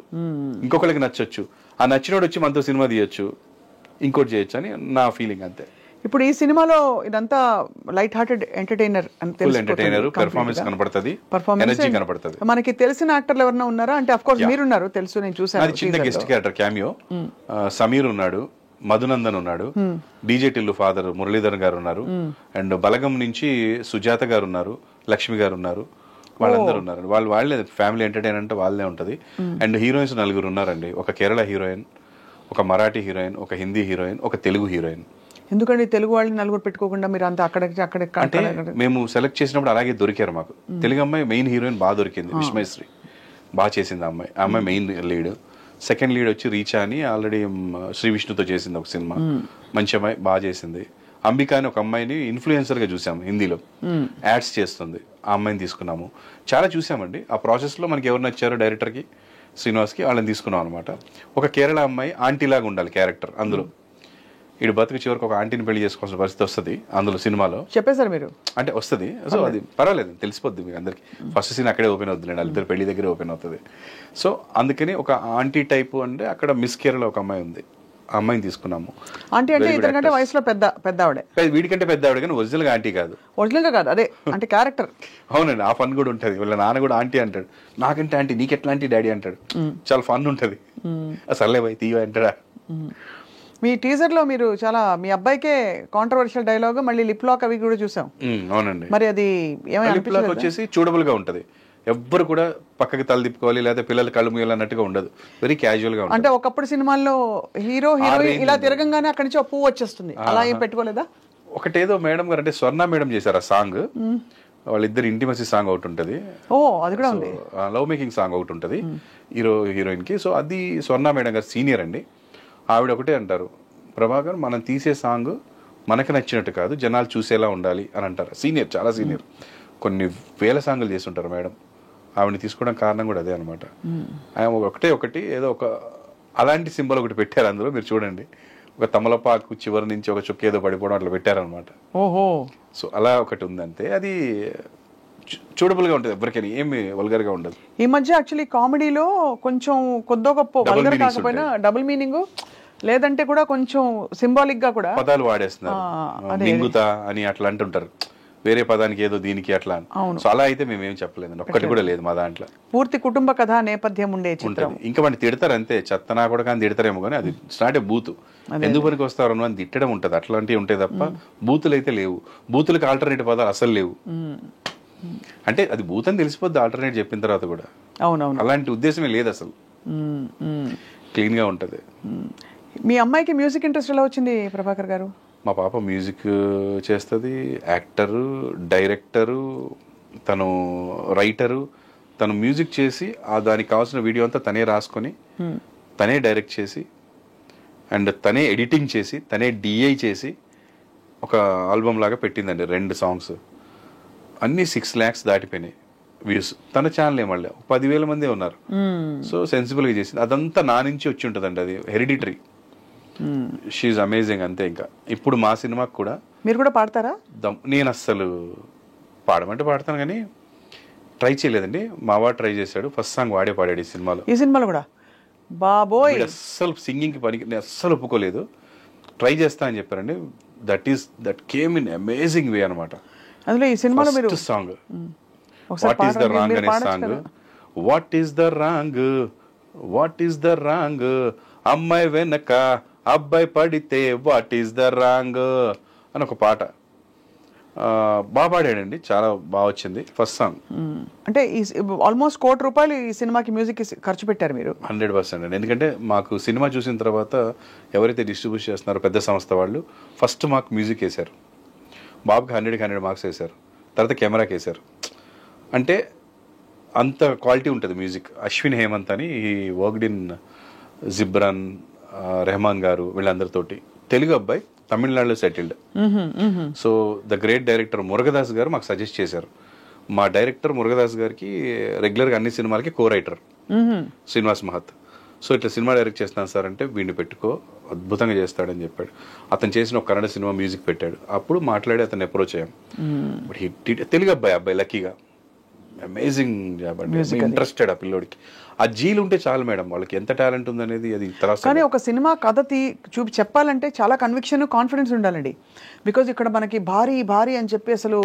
ఇంకొకరికి నచ్చొచ్చు, ఆ నచ్చినోడు వచ్చి మనతో సినిమా తీయొచ్చు, ఇంకోటి చేయొచ్చు అని నా ఫీలింగ్ అంతే. ఇప్పుడు ఈ సినిమాలో ఇదంతా లైట్ హార్టెడ్ ఎంటర్టైనర్ అని తెలిసిపోతుంది, పెర్ఫార్మెన్స్ కనపడుతుంది, ఎనర్జీ కనపడుతుంది. మనకి తెలిసిన యాక్టర్లు ఎవరైనా ఉన్నారా? అంటే ఆఫ్ కోర్స్ మీరు ఉన్నారు, తెలుసు, నేను చూసాను. చిన్న గెస్ట్ క్యారెక్టర్ క్యామియో, సమీర్ ఉన్నాడు, మధునందన్ ఉన్నాడు, డీజే టిల్లు ఫాదర్ మురళీధర్ గారు ఉన్నారు, అండ్ బలగం నుంచి సుజాత గారు ఉన్నారు, లక్ష్మి గారు ఉన్నారు, వాళ్ళందరూ ఉన్నారు. వాళ్ళే ఫ్యామిలీ ఎంటర్టైనర్ అంటే వాళ్ళే ఉంటది. అండ్ హీరోయిన్స్ 4 ఉన్నారండి. ఒక కేరళ హీరోయిన్, ఒక మరాఠీ హీరోయిన్, ఒక హిందీ హీరోయిన్, ఒక తెలుగు హీరోయిన్. ఎందుకంటే తెలుగు వాళ్ళని 4 పెట్టుకోకుండా మీరు అంతా అక్కడ అంటే మేము సెలెక్ట్ చేసినప్పుడు అలాగే దొరికారు మాకు. తెలుగు అమ్మాయి మెయిన్ హీరోయిన్ బాగా దొరికింది, విస్మయశ్రీ బాగా చేసింది ఆ అమ్మాయి మెయిన్ లీడ్. సెకండ్ లీడ్ వచ్చి రీచా అని ఆల్రెడీ శ్రీ విష్ణుతో చేసింది ఒక సినిమా, మంచి అమ్మాయి బాగా చేసింది. అంబికా అని ఒక అమ్మాయిని ఇన్ఫ్లుయెన్సర్ గా చూసాము, హిందీలో యాడ్స్ చేస్తుంది, ఆ అమ్మాయిని తీసుకున్నాము. చాలా చూసామండి. ఆ ప్రాసెస్ లో మనకి ఎవరు నచ్చారో డైరెక్టర్ కి, శ్రీనివాస్కి, వాళ్ళని తీసుకున్నాం అనమాట. ఒక కేరళ అమ్మాయి ఆంటీ లాగా ఉండాలి క్యారెక్టర్ అందులో. ఇటు బతుకు చివరికి ఒక ఆంటీని పెళ్లి చేసుకోవాల్సిన పరిస్థితి వస్తుంది అందులో సినిమాలో. చెప్పేశారు మీరు అంటే వస్తుంది. సో అది పర్వాలేదు, తెలిసిపోద్ది మీకు అందరికి. ఫస్ట్ సీన్ అక్కడే ఓపెన్ అవుతుంది, వాళ్ళిద్దరు పెళ్లి దగ్గరే ఓపెన్ అవుతుంది. సో అందుకని ఒక ఆంటీ టైపు అంటే అక్కడ మిస్ కేరళ ఒక అమ్మాయి ఉంది, ఆ అమ్మాయిని తీసుకున్నాము. ఆంటీ అంటే ఇతనికంటే వయసులో పెద్ద ఆవిడే, వీడికంటే పెద్ద ఆవిడ, కానీ ఒరిజినల్ గా ఆంటీ కాదు. ఒరిజినల్ గా కాదు, అదే అంటే క్యారెక్టర్. అవునండి, ఆ ఫన్ కూడా ఉంటుంది. వీళ్ళ నాన్న కూడా ఆంటీ అంటాడు, నాకంటే ఆంటీ, నీకెట్లా ఆంటీ డాడీ అంటాడు. చాలా ఫన్ ఉంటుంది. అసలే పోయి తీయ అంటాడా. మీ టీజర్ లో మీరు చాలా మీ అబ్బాయికే కాంట్రవర్షియల్ డైలాగ్, మళ్ళీ లిప్ లాక్ అవి కూడా చూసాం. అవునండి. మరి అది లిప్ లాక్ వచ్చేసి చూడబుల్ గా ఉంటది, ఎవ్వరు కూడా పక్కకి తల తిప్పుకోవాలి లేదా పిల్లలు కళ్ళు మూయాలి అన్నట్టుగా ఉండదు, వెరీ క్యాజువల్ గా. అంటే ఒకప్పుడు సినిమాల్లో హీరోయిన్ ఇలా తిరగంగానే అక్కడి నుంచి పువ్వు వచ్చేస్తుంది, అలా ఏం పెట్టుకోలేదా? ఒకటేదో మేడం గారు అంటే స్వర్ణ మేడం చేశారు ఆ సాంగ్, వాళ్ళిద్దరు ఇంటిమసీ సాంగ్ ఒకటి ఉంటది, అది కూడా ఉంది, లవ్ మేకింగ్ సాంగ్ ఒకటి ఉంటది హీరోయిన్ కి. సో అది స్వర్ణ మేడం గారు సీనియర్ అండి. ఆవిడ ఒకటే అంటారు, ప్రభాకర్ మనం తీసే సాంగ్ మనకు నచ్చినట్టు కాదు, జనాలు చూసేలా ఉండాలి అని అంటారు. సీనియర్, చాలా సీనియర్, కొన్ని వేల సాంగులు చేస్తుంటారు మేడం. ఆవిడని తీసుకోవడం కారణం కూడా అదే అనమాట. ఆయన ఒకటి ఏదో ఒక అలాంటి సింబల్ ఒకటి పెట్టారు అందులో, మీరు చూడండి. ఒక తమలపాకు చివరి నుంచి ఒక చుక్క ఏదో పడిపోవడం అట్లా పెట్టారనమాట. ఓహో. సో అలా ఒకటి ఉంది అంతే. అది చూడబుల్ గా ఉంటుంది, ఎవరికైనా ఏమి వల్గర్ గా ఉండదు. ఈ మధ్య యాక్చువల్లీ కామెడీలో కొంచెం కొద్దో గొప్ప వల్గర్ కాకపోయినా డబుల్ మీనింగ్, లేదంటే కూడా కొంచెం సింబాలిక్ గా కూడా పదాలు వాడేస్తున్నారు. మింగుతా అని అట్లా అంటుంటారు, వేరే పదానికి ఏదో దీనికి అట్లా. సో అలా అయితే మేమేం చెప్పలేదండి, ఒక్కటి కూడా లేదు మా దాంట్లో. పూర్తి కుటుంబ కథ నేపథ్యం ఉండే చిత్రం. ఇంకా వాడిని తిడతారు అంతే, చెత్తనా కూడా కానీ తిడతారేమో, కానీ అది స్టార్ట్ బూత్ ఎందుకు పనికి వస్తారు అని తిట్టడం ఉంటుంది, అట్లాంటివి ఉంటాయి తప్ప బూతులు అయితే లేవు. బూతులకు ఆల్టర్నేటివ్ పదాలు అసలు లేవు. అంటే అది భూతం తెలిసిపోద్ది ఆల్టర్నేట్ చెప్పిన తర్వాత కూడా. అవునవును. అలాంటి ఉద్దేశమే లేదు అసలు, క్లీన్గా ఉంటుంది. మీ అమ్మాయికి మ్యూజిక్ ఇంట్రెస్ట్ ఎలా వచ్చింది ప్రభాకర్ గారు? మా పాప మ్యూజిక్ చేస్తుంది, యాక్టరు, డైరెక్టరు, తను రైటరు. తను మ్యూజిక్ చేసి దానికి కావాల్సిన వీడియో అంతా తనే రాసుకొని తనే డైరెక్ట్ చేసి అండ్ తనే ఎడిటింగ్ చేసి తనే డిఐ చేసి ఒక ఆల్బమ్ లాగా పెట్టిందండి. 2 సాంగ్స్ అన్నీ 6 lakhs దాటిపోయినాయి వ్యూస్. తన ఛానల్ మళ్ళీ 10,000 మంది ఉన్నారు. సో సెన్సిబుల్గా చేసింది. అదంతా నా నుంచి వచ్చి ఉంటుందండి, అది హెరిడిటరీ. షీఈ్ అమేజింగ్ అంతే. ఇంకా ఇప్పుడు మా సినిమాకి కూడా. మీరు కూడా పాడతారా? నేను అస్సలు పాడమంటే పాడతాను కానీ ట్రై చేయలేదండి. మా వాడు ట్రై చేశాడు, ఫస్ట్ సాంగ్ వాడే పాడాడు ఈ సినిమాలో. ఈ సినిమాలో కూడా బాబోయ్ అస్సలు సింగింగ్కి పనికి నేను అస్సలు ఒప్పుకోలేదు. ట్రై చేస్తా అని చెప్పారండి. That came in amazing way అనమాట. అందులో ఈ సినిమాలో మీరు song what is the wrong అనే song. What is the wrong, what is the wrong, అమ్మాయి వెనక అబ్బాయి పడితే వాట్ ఈస్ ద రాంగ్ అని ఒక పాట బాగా పాడాడండి, చాలా బాగా వచ్చింది ఫస్ట్ సాంగ్. అంటే ఆల్మోస్ట్ ₹1 కోటి ఈ సినిమాకి మ్యూజిక్ ఖర్చు పెట్టారు మీరు. 100% అండి. ఎందుకంటే మాకు సినిమా చూసిన తర్వాత ఎవరైతే డిస్ట్రిబ్యూట్ చేస్తున్నారో పెద్ద సంస్థ వాళ్ళు ఫస్ట్ మాకు మ్యూజిక్ వేశారు. బాబుకి 100కి 100 మార్క్స్ వేశారు. తర్వాత కెమెరాకి వేశారు. అంటే అంత క్వాలిటీ ఉంటుంది మ్యూజిక్. అశ్విన్ హేమంత్ అని ఈ వర్క్డ్ ఇన్ జిబ్రాన్, రెహమాన్ గారు వీళ్ళందరితోటి. తెలుగు అబ్బాయి, తమిళనాడులో settled. So the great director Murugadoss గారు మాకు సజెస్ట్ చేశారు. మా డైరెక్టర్ మురుగదాస్ గారికి రెగ్యులర్గా అన్ని సినిమాలకి కో రైటర్ శ్రీనివాస్ మహత్. సో ఇట్లా సినిమా డైరెక్ట్ చేస్తున్నాను సార్ అంటే, వీడిని పెట్టుకో అద్భుతంగా చేస్తాడని చెప్పాడు. అతను చేసిన ఒక కన్నడ సినిమా మ్యూజిక్ పెట్టాడు. అప్పుడు మాట్లాడి అతను అప్రోచ్ అయ్యాం. తెలుగు అబ్బాయి లక్కీగా అమేజింగ్ జాబ్ అండి. ఇంట్రెస్టెడ్ ఆ పిల్లోడికి. ఆ జీలు ఉంటే చాలు మేడం, వాళ్ళకి ఎంత టాలెంట్ ఉందనేది అది తర్వాత. కానీ ఒక సినిమా కథ చూపి చెప్పాలంటే చాలా కన్విక్షన్, కాన్ఫిడెన్స్ ఉండాలండి. బికాజ్ ఇక్కడ మనకి భారీ అని చెప్పి అసలు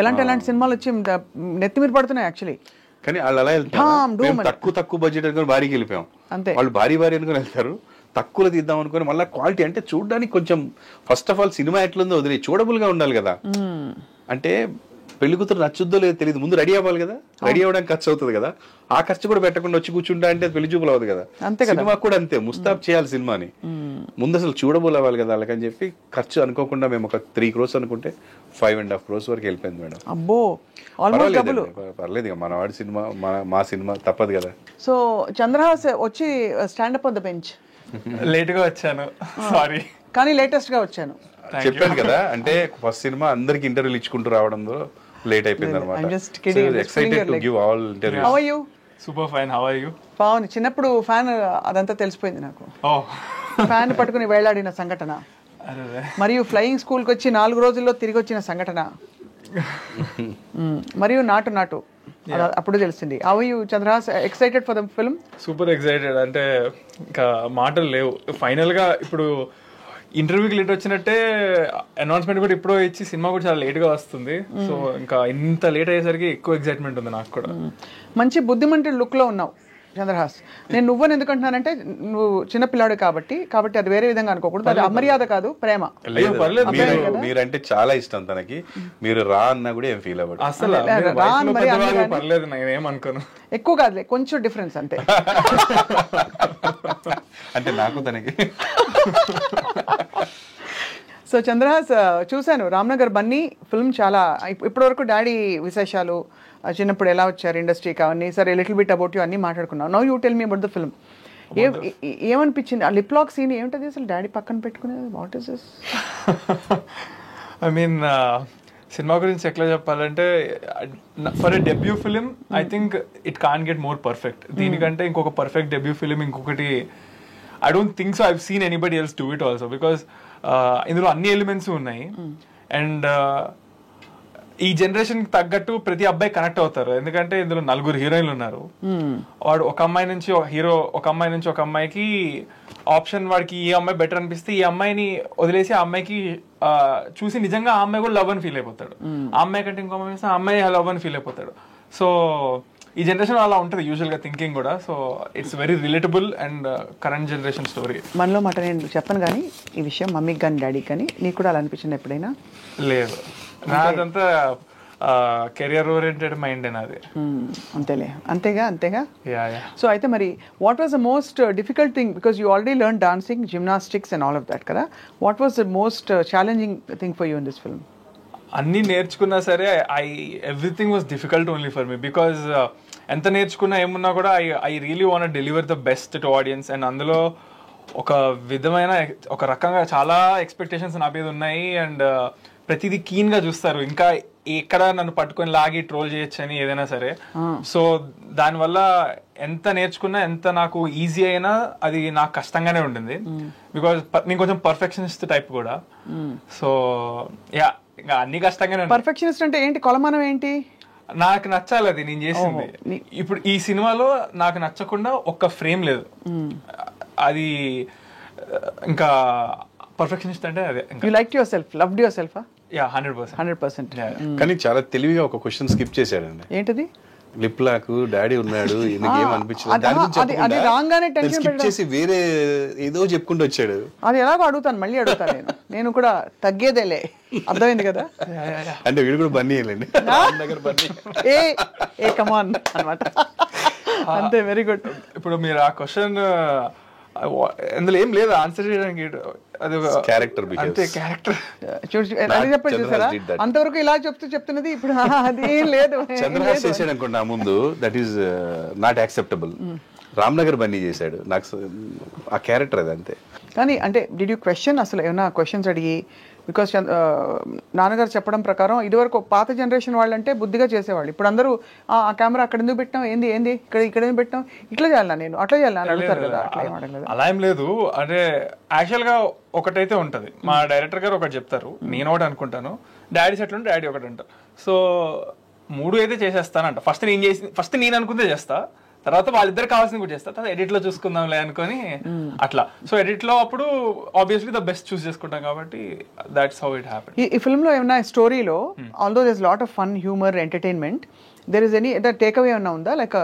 ఎలాంటి సినిమాలు వచ్చి నెత్తి మీద పడుతున్నాయి యాక్చువల్లీ. కానీ వాళ్ళు అలా వెళ్తారు, తక్కువ బడ్జెట్ అనుకుని భారీకి వెళ్ళిపోయాం. అంతే, వాళ్ళు భారీ అనుకుని వెళ్తారు. తక్కువలో తీద్దాం అనుకుని మళ్ళీ క్వాలిటీ అంటే చూడడానికి కొంచెం ఫస్ట్ ఆఫ్ ఆల్ సినిమా ఎట్లుందో వదిలే చూడబుల్ గా ఉండాలి కదా. అంటే పెళ్లి కూతురు నచ్చుద్దో లేదో తెలియదు, ముందు రెడీ అవ్వాలి కదా. రెడీ అవ్వడానికి ఖర్చు అవుతుంది కదా. ఆ ఖర్చు కూడా పెట్టకుండా వచ్చి కూర్చుంటా అంటే పెళ్లి చూపులు అవ్వదు కదా. సినిమా కూడా అంతే, ముస్తాబ్ చేయాలి సినిమాని. ముందు అసలు చూడబుల్ అవ్వాలి కదా. అలాగని చెప్పి ఖర్చు అనుకోకుండా మేము ఒక 3 crores అనుకుంటే 5.5 crores వరకు వెళ్ళిపోయింది మేడం. అబ్బో, పర్లేదు ఇక మనవాడి సినిమా, మా సినిమా తప్పదు కదా. సో చంద్రహాస్ వచ్చి stand up on the bench late గా వచ్చాను, సారీ. కానీ లేటెస్ట్ గా వచ్చాను. చెప్పాను కదా, అంటే ఫస్ట్ సినిమా అందరికి ఇంటర్వ్యూలు ఇచ్చుకుంటూ రావడంలో లేట్ అయిపోయింది అనమాట. Excited to give all interviews. How are you? Super fine, how are you? Pavani చిన్నప్పుడు ఫ్యాన్, అదంతా తెలిసిపోయింది నాకు. ఫ్యాన్ పట్టుకుని వేలాడిన సంఘటన, మరియు ఫ్లయింగ్ స్కూల్కి వచ్చి 4 రోజుల్లో తిరిగి వచ్చిన సంఘటన, మరియు నాటు అప్పుడు తెలిసింది. How are you Chandrahas? Excited for the film? Super excited, అంటే ఇంకా మాటలు లేవు. ఫైనల్ గా ఇప్పుడు ఇంటర్వ్యూకి లేట్ వచ్చినట్టే అనౌన్స్మెంట్ కూడా ఇప్పుడు ఇచ్చి సినిమా కూడా చాలా లేట్ గా వస్తుంది. సో ఇంకా ఇంత లేట్ అయ్యేసరికి ఎక్కువ ఎక్సైట్మెంట్ ఉంది నాకు కూడా. మంచి బుద్ధిమంటి లుక్ లో ఉన్నావు చంద్రహాస్. నేను నువ్వని ఎందుకంటున్నానంటే నువ్వు చిన్నపిల్లాడు కాబట్టి అది వేరే విధంగా అనుకోకూడదు. అది అమర్యాద కాదు, ప్రేమ. మీరంటే చాలా ఇష్టం తనకి. మీరు రా అన్నా కూడా ఏం ఫీల్ అవ్వదు అసలు. పర్లేదు, నేనేమనుకోను. ఎక్కువ కాదులే, కొంచెం డిఫరెన్స్ అంతే. అంటే నాకు తనకి. సో చంద్రహాస్, చూశాను రామ్నగర్ బన్నీ ఫిల్మ్. చాలా ఇప్పటివరకు డాడీ విశేషాలు, చిన్నప్పుడు ఎలా వచ్చారు ఇండస్ట్రీకి అవన్నీ, సరే లిటిల్ బిట్ అబౌట్ యూ అన్నీ మాట్లాడుకున్నాం. Now you tell me about the film. ఏమనిపించింది ఆ లిప్ లాక్ సీన్? ఏమిటది అసలు డాడీ పక్కన పెట్టుకునేది? What is this? I mean సినిమా గురించి ఎట్లా చెప్పాలంటే, for a debut film I think it can get more perfect. దీనికంటే ఇంకొక పర్ఫెక్ట్ డెబ్యూ ఫిలిం ఇంకొకటి I don't think so I've seen anybody else do it also. Because ఇందులో అన్ని elements ఉన్నాయి. అండ్ ఈ జనరేషన్ కి తగ్గట్టు ప్రతి అబ్బాయి కనెక్ట్ అవుతారు. ఎందుకంటే ఇందులో 4 హీరోయిన్లు ఉన్నారు. వాడు ఒక అమ్మాయి నుంచి ఒక హీరో, ఒక అమ్మాయి నుంచి ఒక అమ్మాయికి ఆప్షన్, వాడికి ఈ అమ్మాయి బెటర్ అనిపిస్తే ఈ అమ్మాయిని వదిలేసి ఆ అమ్మాయికి చూసి నిజంగా ఆ అమ్మాయి కూడా లవ్ అని ఫీల్ అయిపోతాడు. ఆ అమ్మాయి కంటే ఇంకో అమ్మాయి ఆ అమ్మాయి లవ్ అని ఫీల్ అయిపోతాడు. సో ఈ జనరేషన్ అలా ఉంటుంది యూజువల్ గా థింకింగ్ కూడా. So it's very relatable and current generation story. మనలో మాట నేను చెప్పను కానీ ఈ విషయం మమ్మీకి కానీ డాడీకి కానీ, నీకు కూడా అలా అనిపించింది ఎప్పుడైనా? లేదు, నాదంతా కెరియర్ ఓరియంటెడ్ మైండ్ నాది. అంతేలే, అంతేగా. యా. సో అయితే మరి what was the most difficult thing, because you already learn dancing, gymnastics and all of that కదా, what was the most challenging thing for you in this film? అన్నీ నేర్చుకున్నా సరే everything was difficult only for me, because ఎంత నేర్చుకున్నా ఏమున్నా కూడా I really want deliver the best to audience. And అందులో ఒక విధమైన ఒక రకంగా చాలా ఎక్స్పెక్టేషన్స్ నా మీద ఉన్నాయి. అండ్ ప్రతిదీ కీన్గా చూస్తారు, ఇంకా ఎక్కడ నన్ను పట్టుకొని లాగి ట్రోల్ చేయొచ్చు అని ఏదైనా సరే. సో దానివల్ల ఎంత నేర్చుకున్నా, ఎంత నాకు ఈజీ అయినా అది నాకు కష్టంగానే ఉండింది, బికాజ్ నేను కొంచెం పర్ఫెక్షనిస్ట్ టైప్ కూడా. సో యా, ఇంకా అన్ని కష్టంగానే. పర్ఫెక్షనిస్ట్ అంటే ఏంటి, కొలమానం ఏంటి? నాకు నచ్చాలి అది నేను చేసింది. ఇప్పుడు ఈ సినిమాలో నాకు నచ్చకుండా ఒక్క ఫ్రేమ్ లేదు, అది ఇంకా పర్ఫెక్షనిస్ట్ అంటే అదే. You like your self, loved your self? Yeah, 100%. కానీ చాలా తెలివిగా ఒక క్వశ్చన్ స్కిప్ చేశాడండి. ఏంటది? లిప్ లాక్ డాడీ ఉన్నాడు, ఎందుకు ఏం అనిపించలేదు, దాని గురించి స్కిప్ చేసి వేరే ఏదో చెప్పుకుంటూ వచ్చాడు. అది ఎలాగో అడుగుతాను, మళ్ళీ అడుగుతాను నేను కూడా తగ్గేదేలే, అర్థమైంది కదా. అంటే వీడు కూడా బన్నీ వెళ్ళండి, ఏ కమాన్ అన్నమాట. అంతే, వెరీ గుడ్. ఇప్పుడు మీరు ఆ క్వశ్చన్ అందులో ఏం లేదు ఆన్సర్ చేయడానికి, అది క్యారెక్టర్ అంతే, క్యారెక్టర్. చెప్పండి చూసారా, అంతవరకు ఇలా చెప్తున్నది, ఇప్పుడు అది ఏం లేదు. చంద్రహాస్ చేశాడు అనుకుంటా ముందు, that is not acceptable. Ramnagar Bunny చేశాడు, నాకు ఆ క్యారెక్టర్ అది అంతే. కానీ అంటే డిడ్ యూ క్వశ్చన్, అసలు ఏమైనా క్వశ్చన్స్ అడిగి? బికాస్ నాన్నగారు చెప్పడం ప్రకారం ఇదివరకు పాత జనరేషన్ వాళ్ళు అంటే బుద్ధిగా చేసేవాళ్ళు, ఇప్పుడు అందరూ ఆ కెమెరా అక్కడ ఎందుకు పెట్టాం, ఏంది ఇక్కడ ఎందుకు పెట్టాం, ఇట్లా చేయాలా నేను, అట్లా చేయాలని అడుగుతారు కదా. అలా ఏం లేదు. అంటే యాక్చువల్ గా ఒకటైతే ఉంటది, మా డైరెక్టర్ గారు ఒకటి చెప్తారు, నేను ఒకటి అనుకుంటాను, డాడీ సెట్ ఉంటే డాడీ ఒకటి అంటారు. సో 3 అయితే చేసేస్తానంట. ఫస్ట్ నేను అనుకుంటే చేస్తా, తర్వాత వాళ్ళిద్దరు కావాల్సింది కూడా చేస్తా, తర్వాత ఎడిట్ లో చూసుకుందాంలే అనుకొని అట్లా. సో ఎడిట్ లో అప్పుడు ఆబ్వియస్లీ ద బెస్ట్ చూస్ చేసుకుంటాం కాబట్టి దాట్స్ హౌ ఇట్ హ్యాపెన్. ఈ ఫిల్మ్ లో ఏమైనా స్టోరీలో, although there is lot of fun, humour, entertainment, there is any take away ఏమైనా ఉందా? లైక్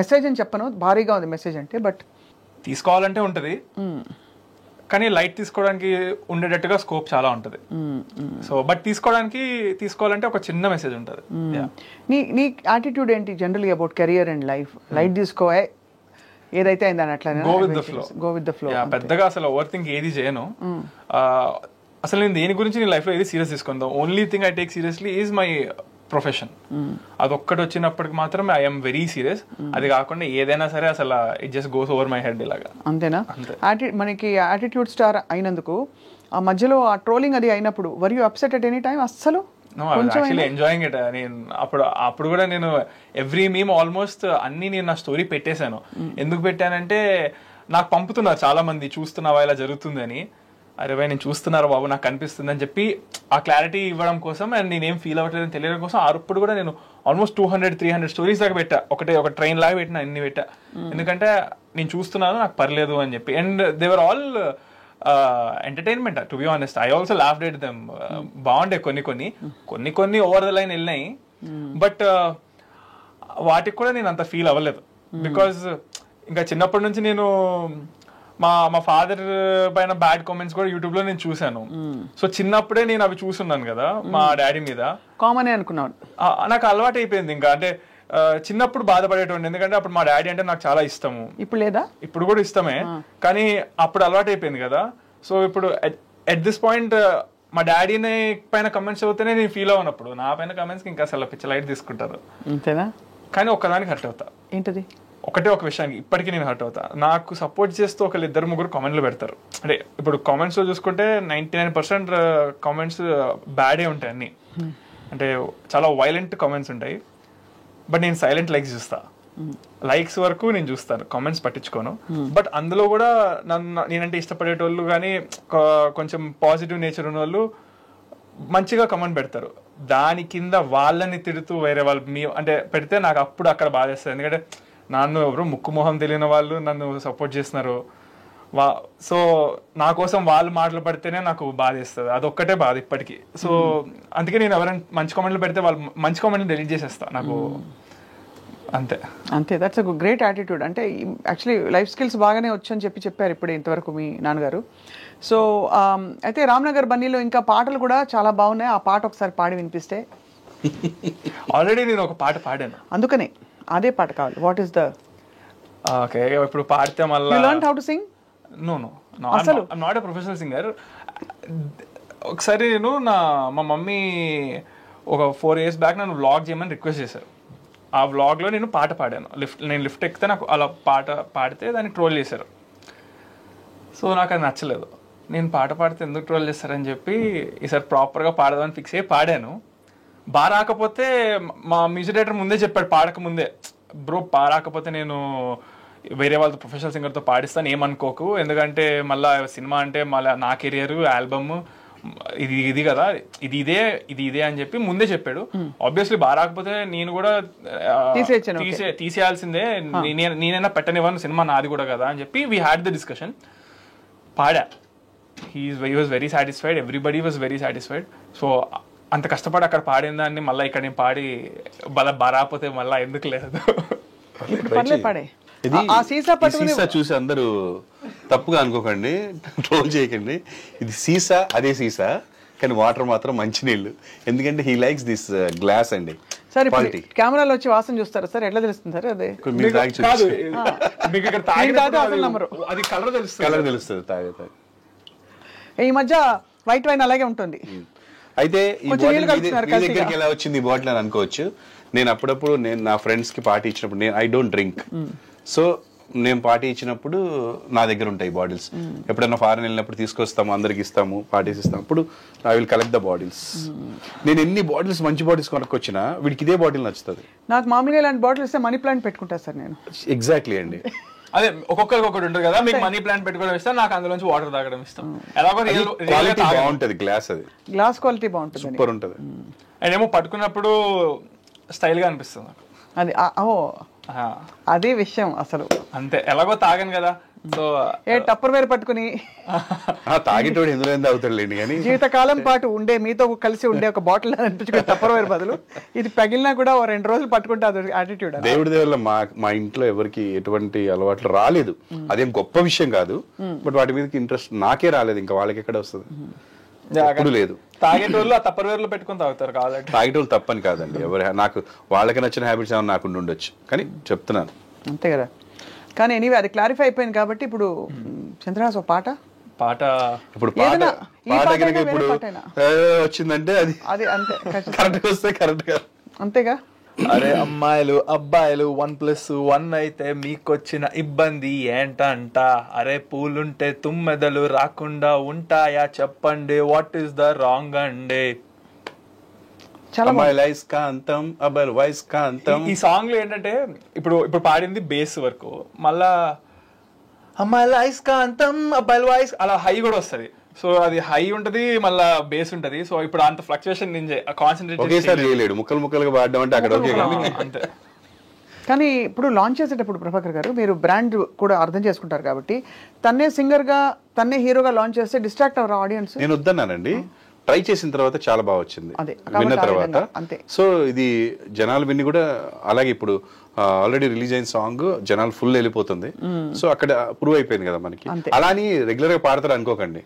మెసేజ్ అని చెప్పను, భారీగా ఉంది మెసేజ్ అంటే, బట్ తీసుకోవాలంటే ఉంటది, కానీ లైట్ తీసుకోవడానికి ఉండేటట్టుగా స్కోప్ చాలా ఉంటుంది. సో బట్ తీసుకోవాలంటే ఒక చిన్న మెసేజ్ ఉంటుంది. నీ యాటిట్యూడ్ ఏంటి generally about career and life? Light తీసుకో, ఏదైతే అయిందని అట్లా గో విత్ ద ఫ్లో. పెద్దగా అసలు ఓవర్ థింక్ ఏది చేయను. అసలు నేను దేని గురించి నేను లైఫ్ లో ఏది సీరియస్ తీసుకుందాం, only thing I take seriously is my profession. అదొక్కటి వచ్చినప్పటికి మాత్రం ఐఎమ్ వెరీ సీరియస్. అది కాకుండా ఏదైనా సరే అసలు it just goes over my head ఇలాగా. అంతేనా? మనకి యాటిట్యూడ్ స్టార్ అయినందుకు ఆ మధ్యలో ఆ ట్రోలింగ్ అది అయినప్పుడు were you upset at any time? అస్సలు ఎంజాయింగ్ ఇట్. నేను అప్పుడు కూడా నేను ఎవ్రీ మీమ్ ఆల్మోస్ట్ అన్ని నేను నా స్టోరీ పెట్టేశాను. ఎందుకు పెట్టానంటే నాకు పంపుతున్నారు చాలా మంది, చూస్తున్నావా ఇలా జరుగుతుంది అని. అరే భయ్ నేను చూస్తున్నారా బాబు, నాకు కనిపిస్తుంది అని చెప్పి ఆ క్లారిటీ ఇవ్వడం కోసం, అండ్ నేనేం ఫీల్ అవ్వట్లేదని తెలియడం కోసం అప్పుడు కూడా నేను ఆల్మోస్ట్ 200-300 స్టోరీస్ దాకా పెట్టా. ఒక ట్రైన్ లాగా పెట్టినా, అన్ని పెట్టా. ఎందుకంటే నేను చూస్తున్నాను, నాకు పర్లేదు అని చెప్పి. And they were all entertainment to be honest. I also laughed at them. బాగుండే కొన్ని ఓవర్ ద లైన్ వెళ్ళినాయి, బట్ వాటికి కూడా నేను అంత ఫీల్ అవ్వలేదు. బికాజ్ ఇంకా చిన్నప్పటి నుంచి నేను మా ఫాదర్ పైన బ్యాడ్ కామెంట్స్ కూడా యూట్యూబ్ లో నేను చూసాను. సో చిన్నప్పుడే నేను అవి చూసున్నాను కదా మా డాడీ మీద. కామన్ అనుకున్నాను, నాకు అలవాటు అయిపోయింది. ఇంకా అంటే చిన్నప్పుడు బాధపడేటోండి, ఎందుకంటే అప్పుడు మా డాడీ అంటే నాకు చాలా ఇష్టము. ఇప్పుడు లేదా? ఇప్పుడు కూడా ఇష్టమే, కానీ అప్పుడు అలవాటు అయిపోయింది కదా. సో ఇప్పుడు ఎట్ దిస్ పాయింట్ మా డాడీని పైన కమెంట్స్ అవుతేనే నేను ఫీల్ అవ్వనప్పుడు నా పైన కమెంట్స్ ఇంకా అసలు పిచ్చ లైట్ తీసుకుంటారు. అంతేనా? కానీ ఒక్కదానికి హర్ట్ అవుతా. ఏంటది? ఒక విషయానికి ఇప్పటికీ నేను హర్ట్ అవుతా. నాకు సపోర్ట్ చేస్తూ 1-2-3 కామెంట్లు పెడతారు. అంటే ఇప్పుడు కామెంట్స్ లో చూసుకుంటే 99% కామెంట్స్ బ్యాడే ఉంటాయి అన్ని. అంటే చాలా వైలెంట్ కామెంట్స్ ఉంటాయి. బట్ నేను సైలెంట్ లైక్స్ చూస్తా. లైక్స్ వరకు నేను చూస్తాను, కామెంట్స్ పట్టించుకోను. బట్ అందులో కూడా నేనంటే ఇష్టపడేటోళ్ళు కానీ కొంచెం పాజిటివ్ నేచర్ ఉన్న వాళ్ళు మంచిగా కమెంట్ పెడతారు. దాని కింద వాళ్ళని తిడుతూ వేరే వాళ్ళు అంటే పెడితే నాకు అప్పుడు అక్కడ బాధేస్తుంది. ఎందుకంటే నన్ను ఎవరు ముక్కు మొహం తెలియని వాళ్ళు నన్ను సపోర్ట్ చేస్తున్నారు. సో నా కోసం వాళ్ళు మాటలు పడితేనే నాకు బాధేస్తుంది. అదొక్కటే బాధ ఇప్పటికీ. సో అందుకే నేను ఎవరైనా మంచి కామెంట్లు పెడితే వాళ్ళు మంచి కామెంట్లు డిలీట్ చేసేస్తా. నాకు అంతే. That's a great attitude. అంటే యాక్చువల్లీ లైఫ్ స్కిల్స్ బాగానే వచ్చని చెప్పారు ఇప్పుడు ఇంతవరకు మీ నాన్నగారు. సో అయితే రామ్నగర్ బన్నీలో ఇంకా పాటలు కూడా చాలా బాగున్నాయి. ఆ పాట ఒకసారి పాడి వినిపిస్తే. ఆల్రెడీ నేను ఒక పాట పాడాను. అందుకనే అదే పాట కావాలి. వాట్ ఈస్ ద ఓకే, ఇప్పుడు పాడితే మళ్ళీ you learn how to sing? No I'm not a professional singer. ఒకసారి మా మమ్మీ ఒక 4 years బ్యాక్ నన్ను వ్లాగ్ చేయమని రిక్వెస్ట్ చేశారు. ఆ వ్లాగ్లో నేను పాట పాడాను. నేను లిఫ్ట్ ఎక్కితే నాకు అలా పాట పాడితే దాన్ని ట్రోల్ చేశారు. సో నాకు అది నచ్చలేదు. నేను పాట పాడితే ఎందుకు ట్రోల్ చేస్తారని చెప్పి ఈసారి ప్రాపర్గా పాడదామని ఫిక్స్ అయ్యి పాడాను. బాగా రాకపోతే మా మ్యూజిక్ డైరెక్టర్ ముందే చెప్పాడు, పాడక ముందే, బ్రో రాకపోతే నేను వేరే వాళ్ళతో ప్రొఫెషనల్ సింగర్తో పాడిస్తాను, ఏమనుకోకు, ఎందుకంటే మళ్ళీ సినిమా అంటే మళ్ళీ నా కెరియర్, ఆల్బమ్ ఇది కదా, ఇది ఇదే అని చెప్పి ముందే చెప్పాడు. ఆబ్వియస్లీ బాగా రాకపోతే నేను కూడా తీసేయాల్సిందే, నేనైనా పెట్టనివ్వను, సినిమా నాది కూడా కదా అని చెప్పి వీ హ్యాడ్ ద డిస్కషన్. పాడా, he was very satisfied, everybody was very satisfied. So అంత కష్టపడి అక్కడ పాడిన దాన్ని మళ్ళీ ఇక్కడ నేను పాడి బాగా రాకపోతే మళ్ళీ ఎందుకు లేదు. ఇది సీసా చూసి అందరూ తప్పుగా అనుకోకండి, ట్రోల్ చేయకండి. ఇది సీసా, అదే సీసా, కానీ వాటర్ మాత్రం మంచినీళ్ళు. ఎందుకంటే హీ లైక్స్ దిస్ గ్లాస్ అండి. సార్ కెమెరాలో వచ్చి వాసన చూస్తారా సార్? ఎట్లా తెలుస్తుంది సార్? అదే అది కలర్ తెలుస్తుంది తాగే. ఈ మధ్య వైట్ వైన్ అలాగే ఉంటుంది. అయితే ఈ దగ్గరికి ఎలా వచ్చింది ఈ బాటిల్ అని అనుకోవచ్చు. నేను అప్పుడప్పుడు నా ఫ్రెండ్స్ కి పార్టీ ఇచ్చినప్పుడు, ఐ డోంట్ డ్రింక్, సో నేను పార్టీ ఇచ్చినప్పుడు నా దగ్గర ఉంటాయి బాటిల్స్. ఎప్పుడైనా ఫారెన్ వెళ్ళినప్పుడు తీసుకొస్తాము, అందరికి ఇస్తాము, పార్టీస్ ఇస్తాము. అప్పుడు I will collect the bottles. నేను ఎన్ని బాటిల్స్, మంచి బాటిల్స్ కొనుక్కొచ్చినా వీడికి ఇదే బాటిల్ నచ్చుతుంది. నాకు మామూలుగా ఇలాంటి బాటిల్ ఇస్తే మనీ ప్లాంట్ పెట్టుకుంటా సార్ నేను. ఎగ్జాక్ట్లీ అండి. అదే ఒక్కొక్కరికి ఒకటి ఉంటుంది కదా, మీకు మనీ ప్లాంట్ పెట్టుకోవడం ఇష్టం, నాకు అందులోంచి వాటర్ తాగడం ఇష్టం. క్వాలిటీ బాగుంటది, గ్లాస్ క్వాలిటీ బాగుంటుంది, సూపర్ ఉంటది. అండ్ ఏమో పట్టుకున్నప్పుడు స్టైల్ గా అనిపిస్తుంది నాకు. అది అదే విషయం అసలు. అంతే, ఎలాగో తాగాను కదా, సో టప్పర్ వేర్ పట్టుకుని తాగేటోడు ఎందులో అవుతాడులేండి, కానీ జీవితకాలం పాటు ఉండే మీతో కలిసి ఉండే ఒక బాటిల్ అనిపించుకునే టప్పర్ వేర్ బదులు ఇది పగిలినా కూడా 2 రోజులు పట్టుకుంటే అది యాటిట్యూడ్. దేవుడి దేవుళ్ళ మా ఇంట్లో ఎవరికి ఎటువంటి అలవాట్లు రాలేదు. అదేం గొప్ప విషయం కాదు, బట్ వాటి మీద ఇంట్రెస్ట్ నాకే రాలేదు. ఇంకా వాళ్ళకి ఎక్కడ వస్తుంది, ఎప్పుడు లేదు. తాగేటోళ్ళు ఆ టప్పర్ వేర్లో పెట్టుకుని తాగుతారు కాబట్టి. తాగేటోళ్ళు తప్పని కాదండి, నాకు వాళ్ళకి నచ్చిన హ్యాబిట్స్ ఏమైనా నాకు ఉండొచ్చు, కానీ చెప్తున్నాను అంతే కదా. కానీ ఎనీవే అది క్లారిఫై అయిపోయింది కాబట్టి ఇప్పుడు చంద్రహాస్ ఒక పాట ఇప్పుడు ఇప్పుడు వచ్చిందంటే అది అంతే, కరెక్ట్ వస్తే కరెక్ట్ గా అంతేగా. అరే అమ్మాయిలు అబ్బాయిలు 1+1 అయితే మీకొచ్చిన ఇబ్బంది ఏంటంట? అరే పూలుంటే తుమ్మెదలు రాకుండా ఉంటాయా చెప్పండి, వాట్ ఈస్ ద రాంగ్ అండి? ఈ సాంగ్ లో ఏంటంటే ఇప్పుడు పాడింది బేస్ వరకు, మళ్ళా అమ్మాయిల ఐస్కాంతం అబ్బాయిల వాయిస్ అలా హై కూడా వస్తుంది. సో అది హై ఉంటది, మళ్ళా బేస్ ఉంటది. సో ఇప్పుడు అంత ఫ్లక్చుయేషన్ నుంచి కాన్సన్ట్రేట్ చేయలేడు, ముక్కలుగా పాడడం అంటే అక్కడ అంతే. కానీ ఇప్పుడు లాంచ్ చేసేటప్పుడు ప్రభాకర్ గారు మీరు బ్రాండ్ కూడా అర్థం చేసుకుంటారు కాబట్టి తన్నే సింగర్ గా తన్నే హీరోగా లాంచ్ చేస్తే డిస్ట్రాక్ట్ అవరు ఆడియన్స్. నేను వద్దన్నానండి, ట్రై చేసిన తర్వాత చాలా బాగా వచ్చింది, విన్న తర్వాత. సో ఇది జనాలు విని కూడా అలాగే ఇప్పుడు ఆల్రెడీ రిలీజ్ అయిన సాంగ్ జనాలు ఫుల్ వెళ్ళిపోతుంది. సో అక్కడ ప్రూవ్ అయిపోయింది కదా మనకి. అలా అని రెగ్యులర్ గా పాడతారు అనుకోకండి,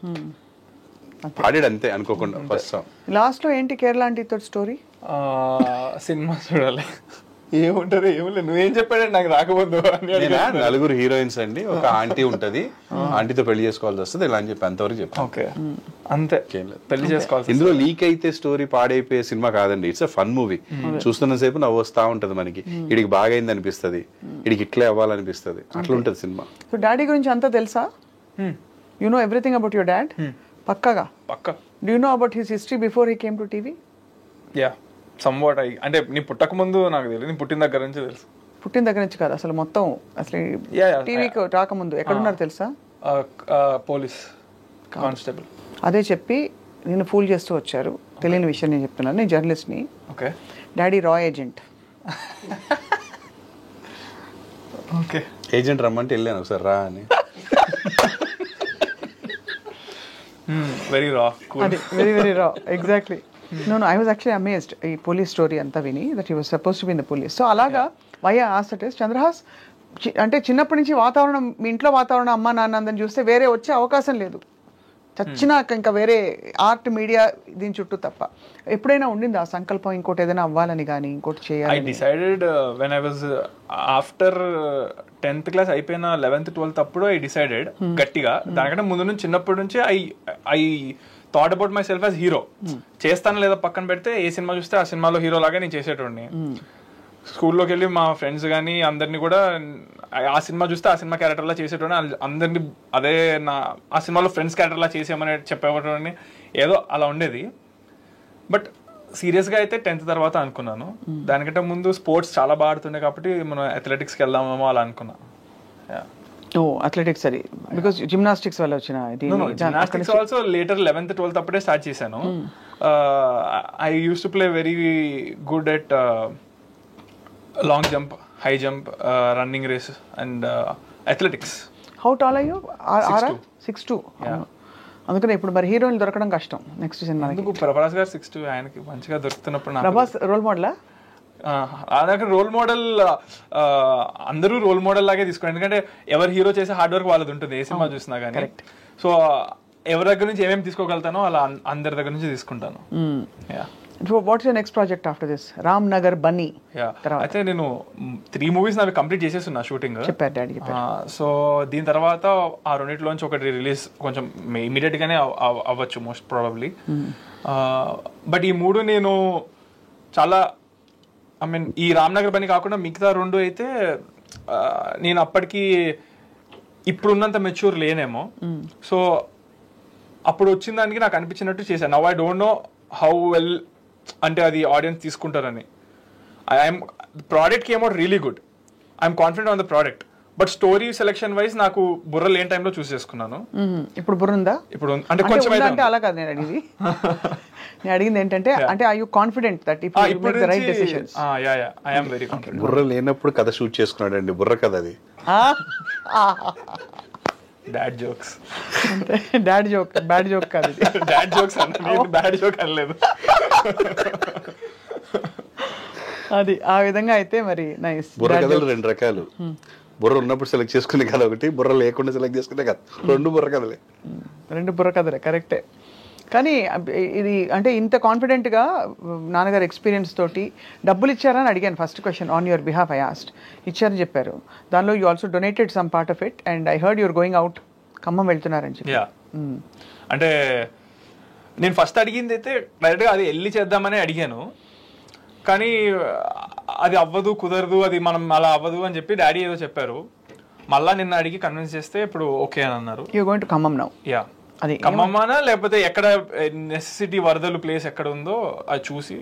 పాడాడు అంతే అనుకోకుండా. ఫస్ట్ సాంగ్ లాస్ట్ లో ఏంటి కేరళ ఆంటీ తోటి స్టోరీ? సినిమా చూడాలి, ఏముంటారు ఏముంది, నువ్వేం చెప్పాడండి నాకు రాకపోదు. 4 హీరోయిన్స్ అండి, ఒక ఆంటీ ఉంటది, ఆంటీతో పెళ్లి చేసుకోవాల్సి వస్తుంది ఇలా అని చెప్పి అంతవరకు చెప్పాను. ఓకే అంతే, పెళ్లి చేసుకోవాలి. ఇందులో లీక్ అయితే స్టోరీ పాడైపోయే సినిమా కాదండి, ఇట్స్ అ ఫన్ మూవీ. చూస్తున్న సేపు నవ్వు వస్తా ఉంటది మనకి, ఇడికి బాగా అయింది అనిపిస్తుంది, ఇడికి ఇట్లే అవ్వాలనిపిస్తుంది, అట్లా ఉంటది సినిమా. సో డాడీ గురించి అంతా తెలుసా? You know everything about your dad? పక్కాగా? పక్కా. Do you know about his history before he came to TV? Yeah, somewhat. అంటే నీ పుట్టక ముందు నాకు తెలియదు, నీ పుట్టిన దగ్గర నుంచి తెలుసు. పుట్టిన దగ్గర నుంచి కాదు, అసలు మొత్తం అసలు టీవీకి రాకముందు ఎక్కడున్నారు తెలుసా? Police constable. అదే చెప్పి నేను ఫూల్ చేస్తూ వచ్చారు, తెలియని విషయం నేను చెప్తున్నాను, నేను జర్నలిస్ట్ని. ఓకే. డాడీ రా ఏజెంట్. ఓకే. ఏజెంట్ రమ్మంటే వెళ్ళాను ఒకసారి రా అని. వెరీ రా, వెరీ వెరీ రా, exactly. No, I was actually amazed ఈ పోలీస్ స్టోరీ అంతా విని, that he was supposed to be in the police. So అలాగా why I asked it is, Chandrahas అంటే చిన్నప్పటి నుంచి వాతావరణం, మీ ఇంట్లో వాతావరణం అమ్మ నాన్న అందరిని చూస్తే వేరే వచ్చే అవకాశం లేదు. చచ్చినాక ఇంకా వేరే ఆర్ట్ మీడియా దీని చుట్టూ తప్ప. ఎప్పుడైనా ఉండింది ఆ సంకల్పం ఇంకోటి ఏదైనా అవ్వాలని కానీ ఇంకోటి ఐ చేయాలి? Decided when I was after 10th class అయిపోయిన 11th 12th అప్పుడు ఐ డిసైడెడ్ గట్టిగా. దానికంటే ముందు నుంచి చిన్నప్పటి నుంచి I thought about my self as hero. చేస్తాను లేదా పక్కన పెడితే ఏ సినిమా చూస్తే ఆ సినిమాలో హీరో లాగా నేను చేసేటోడిని. స్కూల్లోకి వెళ్ళి మా ఫ్రెండ్స్ కానీ అందరినీ కూడా ఆ సినిమా చూస్తే ఆ సినిమా క్యారెక్టర్లా చేసేటోని, అందరినీ అదే ఆ సినిమాలో ఫ్రెండ్స్ క్యారెక్టర్లా చేసేయమని చెప్పేటోని, ఏదో అలా ఉండేది. బట్ సీరియస్గా అయితే 10th తర్వాత అనుకున్నాను. దానికంటే ముందు స్పోర్ట్స్ చాలా బాగా ఆడుతుండే కాబట్టి మనం అథ్లెటిక్స్కి వెళ్దామేమో అలా అనుకున్నా. ఓ అథ్లెటిక్స్, అది బికాస్ జిమ్నాస్టిక్స్ వల్ల వచ్చిన gymnastics also later 11th 12th అప్పుడే స్టార్ట్ చేశాను. I use to play very good at long jump, high jump, running race and athletics. How tall అయ్యో? 6'2". అందుకనే ఇప్పుడు మరి హీరోయిన్ దొరకడం కష్టం నెక్స్ట్ సినిమా. ఎందుకు ప్రభాస్ గారు 6'2", ఆయనకి మంచిగా దొరుకుతున్నప్పుడు ప్రభాస్ రోల్ మోడలా? రోల్ మోడల్ అందరూ రోల్ మోడల్ లాగే తీసుకోండి, ఎందుకంటే ఎవరు హీరో చేసే హార్డ్ వర్క్ వాళ్ళది ఉంటుంది ఏ సినిమా చూసినా కానీ. సో ఎవరి దగ్గర నుంచి ఏమేమి తీసుకోగలుగుతానో అలా అందరి దగ్గర నుంచి తీసుకుంటాను. What's your next project after this? Ram Nagar Bunny. అయితే నేను 3 movies నావి కంప్లీట్ చేసేస్తున్నా షూటింగ్. చెప్పారు డాడీ. సో దీని తర్వాత ఆ రెండిట్లోంచి ఒకటి రిలీజ్ కొంచెం ఇమీడియట్ గానే అవ్వచ్చు మోస్ట్ ప్రాబబ్లీ. బట్ ఈ 3 నేను చాలా ఐ మీన్ ఈ రామ్ నగర్ బన్నీ కాకుండా మిగతా 2 అయితే నేను అప్పటికి ఇప్పుడున్నంత మెచ్యూర్ లేనేమో. సో అప్పుడు వచ్చిన దానికి నాకు అనిపించినట్టు చేశాను. Now I don't know how well అంటే అది ఆడియన్స్ తీసుకుంటారని. I'm product came out really good, I'm confident on the product. But story selection wise నాకు బుర్ర లేని టైంలో చూస్ చేసుకున్నాను. ఇప్పుడు బుర్ర ఉందా? ఇప్పుడు అంటే కొంచెం అంటే అలా కాదు నేను అడిగింది. నేను అడిగింది ఏంటంటే అంటే are you confident that if you make the right decisions? Ya I am very confident. బుర్ర లేనప్పుడు కథ షూట్ చేసుకున్నాడండి, బుర్ర కథ అది. Dad jokes. Dad joke, bad joke కాదు. డాడ్ జోక్స్ అంటే బ్యాడ్ జోక్ అనలేదు. అది ఆ విధంగా అయితే మరి నైస్. బుర్ర కథలు 2 రకాలు. బుర్ర ఉన్నప్పుడు సెలెక్ట్ చేసుకునే కథ ఒకటి, బుర్ర లేకుండా సెలెక్ట్ చేసుకునే కథ. 2 బుర్ర కథలే. 2 బుర్ర కథలే, కరెక్టే. కానీ ఇది అంటే ఇంత కాన్ఫిడెంట్గా నాన్నగారు ఎక్స్పీరియన్స్ తోటి డబ్బులు ఇచ్చారని అడిగాను. First question on your behalf I asked. ఇచ్చారని చెప్పారు. దానిలో you also donated some part of it and I heard your going out, Khammam వెళ్తున్నారని చెప్పి. అంటే నేను ఫస్ట్ అడిగింది అయితే డైరెక్ట్గా అది వెళ్ళి చేద్దామని అడిగాను, కానీ అది అవ్వదు, కుదరదు, అది మనం అలా అవ్వదు అని చెప్పి డాడీ ఏదో చెప్పారు. మళ్ళీ నిన్న అడిగి కన్విన్స్ చేస్తే ఇప్పుడు ఓకే అని అన్నారు. You going to Khammam now? Yeah. అది ఖమ్మమానా లేకపోతే ఎక్కడ నెసెసిటీ వరదలు ప్లేస్ ఎక్కడ ఉందో అది చూసి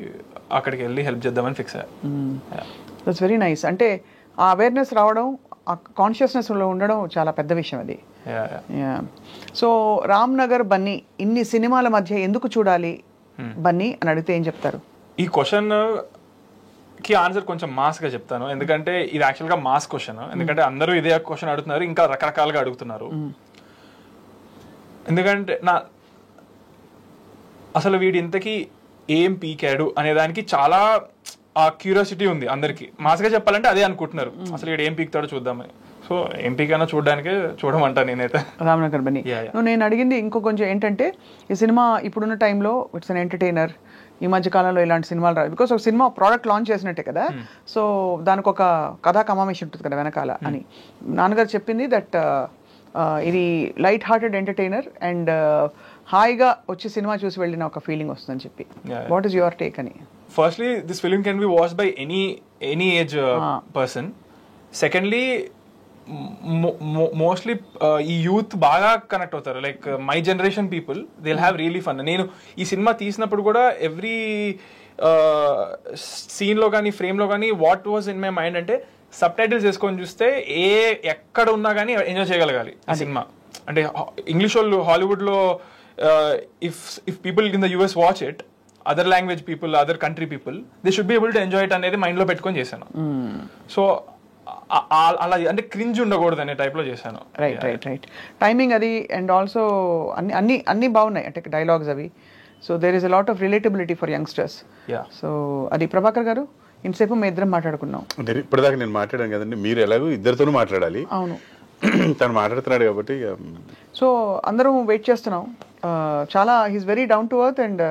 అక్కడికి వెళ్ళి హెల్ప్ చేద్దామని ఫిక్స్ అయ్యా. That's very nice. అంటే ఆ అవేర్నెస్ రావడం, ఆ కాన్షియస్నెస్లో ఉండడం చాలా పెద్ద విషయం అది. సో రామ్ నగర్ బన్నీ ఇన్ని సినిమాల మధ్య ఎందుకు చూడాలి బన్నీ అని అడిగితే ఏం చెప్తారు? ఈ క్వశ్చన్ కి ఆన్సర్ కొంచెం మాస్ గా చెప్తాను, ఎందుకంటే ఇది యాక్చువల్ గా మాస్ క్వశ్చన్. ఎందుకంటే అందరూ ఇదే క్వశ్చన్ అడుగుతున్నారు, ఇంకా రకరకాలుగా అడుగుతున్నారు. ఎందుకంటే అసలు వీడి ఇంతకీ ఏం పీకాడు అనే దానికి చాలా ఆ క్యూరియాసిటీ ఉంది అందరికి. మాస్గా చెప్పాలంటే అదే అనుకుంటున్నారు, అసలు వీడు ఏం పీకుతాడో చూద్దామని. సో ఏం పీకైనా చూడడానికే చూడమంటా నేనైతే. రామ్ నగర్ బన్నీ. నేను అడిగింది ఇంకో కొంచెం ఏంటంటే ఈ సినిమా ఇప్పుడున్న టైంలో ఇట్స్ అన్ ఎంటర్టైనర్. ఈ మధ్య కాలంలో ఇలాంటి సినిమాలు రావు, బికాస్ ఒక సినిమా ప్రోడక్ట్ లాంచ్ చేసినట్టే కదా. సో దానికి ఒక కథా కమామేషన్ ఉంటుంది కదా వెనకాల అని నాన్నగారు చెప్పింది. దట్ ఇది లైట్ హార్టెడ్ ఎంటర్టైనర్ అండ్ హాయిగా వచ్చి సినిమా చూసి వెళ్ళిన ఒక ఫీలింగ్ వస్తుందని చెప్పి. వాట్ ఈస్ యువర్ టేక్ అని? Firstly this film can be watched by any age person. Secondly mostly ఈ యూత్ బాగా కనెక్ట్ అవుతారు. Like my generation people they will have really fun. నేను ఈ సినిమా తీసినప్పుడు కూడా ఎవ్రీ సీన్లో కానీ ఫ్రేమ్లో కానీ what was in my mind అంటే సబ్ టైటిల్స్ వేసుకొని చూస్తే ఎక్కడ ఉన్నా కానీ ఎంజాయ్ చేయగలగాలి ఆ సినిమా. అంటే ఇంగ్లీష్ వాళ్ళు హాలీవుడ్లో if people in the US watch it, other language people, other country people, they should be able to enjoy it అనేది మైండ్లో పెట్టుకొని చేశాను. సో అలా అంటే క్రింజ్ ఉండకూడదు అనే టైప్లో చేశాను. Right right right. టైమింగ్ అది అండ్ ఆల్సో అన్ని బాగున్నాయి అంటే డైలాగ్స్ అవి. So there is a lot of relatability for youngsters. So అది ప్రభాకర్ గారు ఇంతసేపు మేము ఇద్దరం మాట్లాడుకున్నాం. ఇప్పటిదాకా నేను మాట్లాడాను కదండి, మీరు ఎలాగో ఇద్దరితోనూ మాట్లాడాలి. అవును, తను మాట్లాడుతున్నాడు కాబట్టి. సో అందరం వెయిట్ చేస్తున్నాం చాలా he's very down to earth and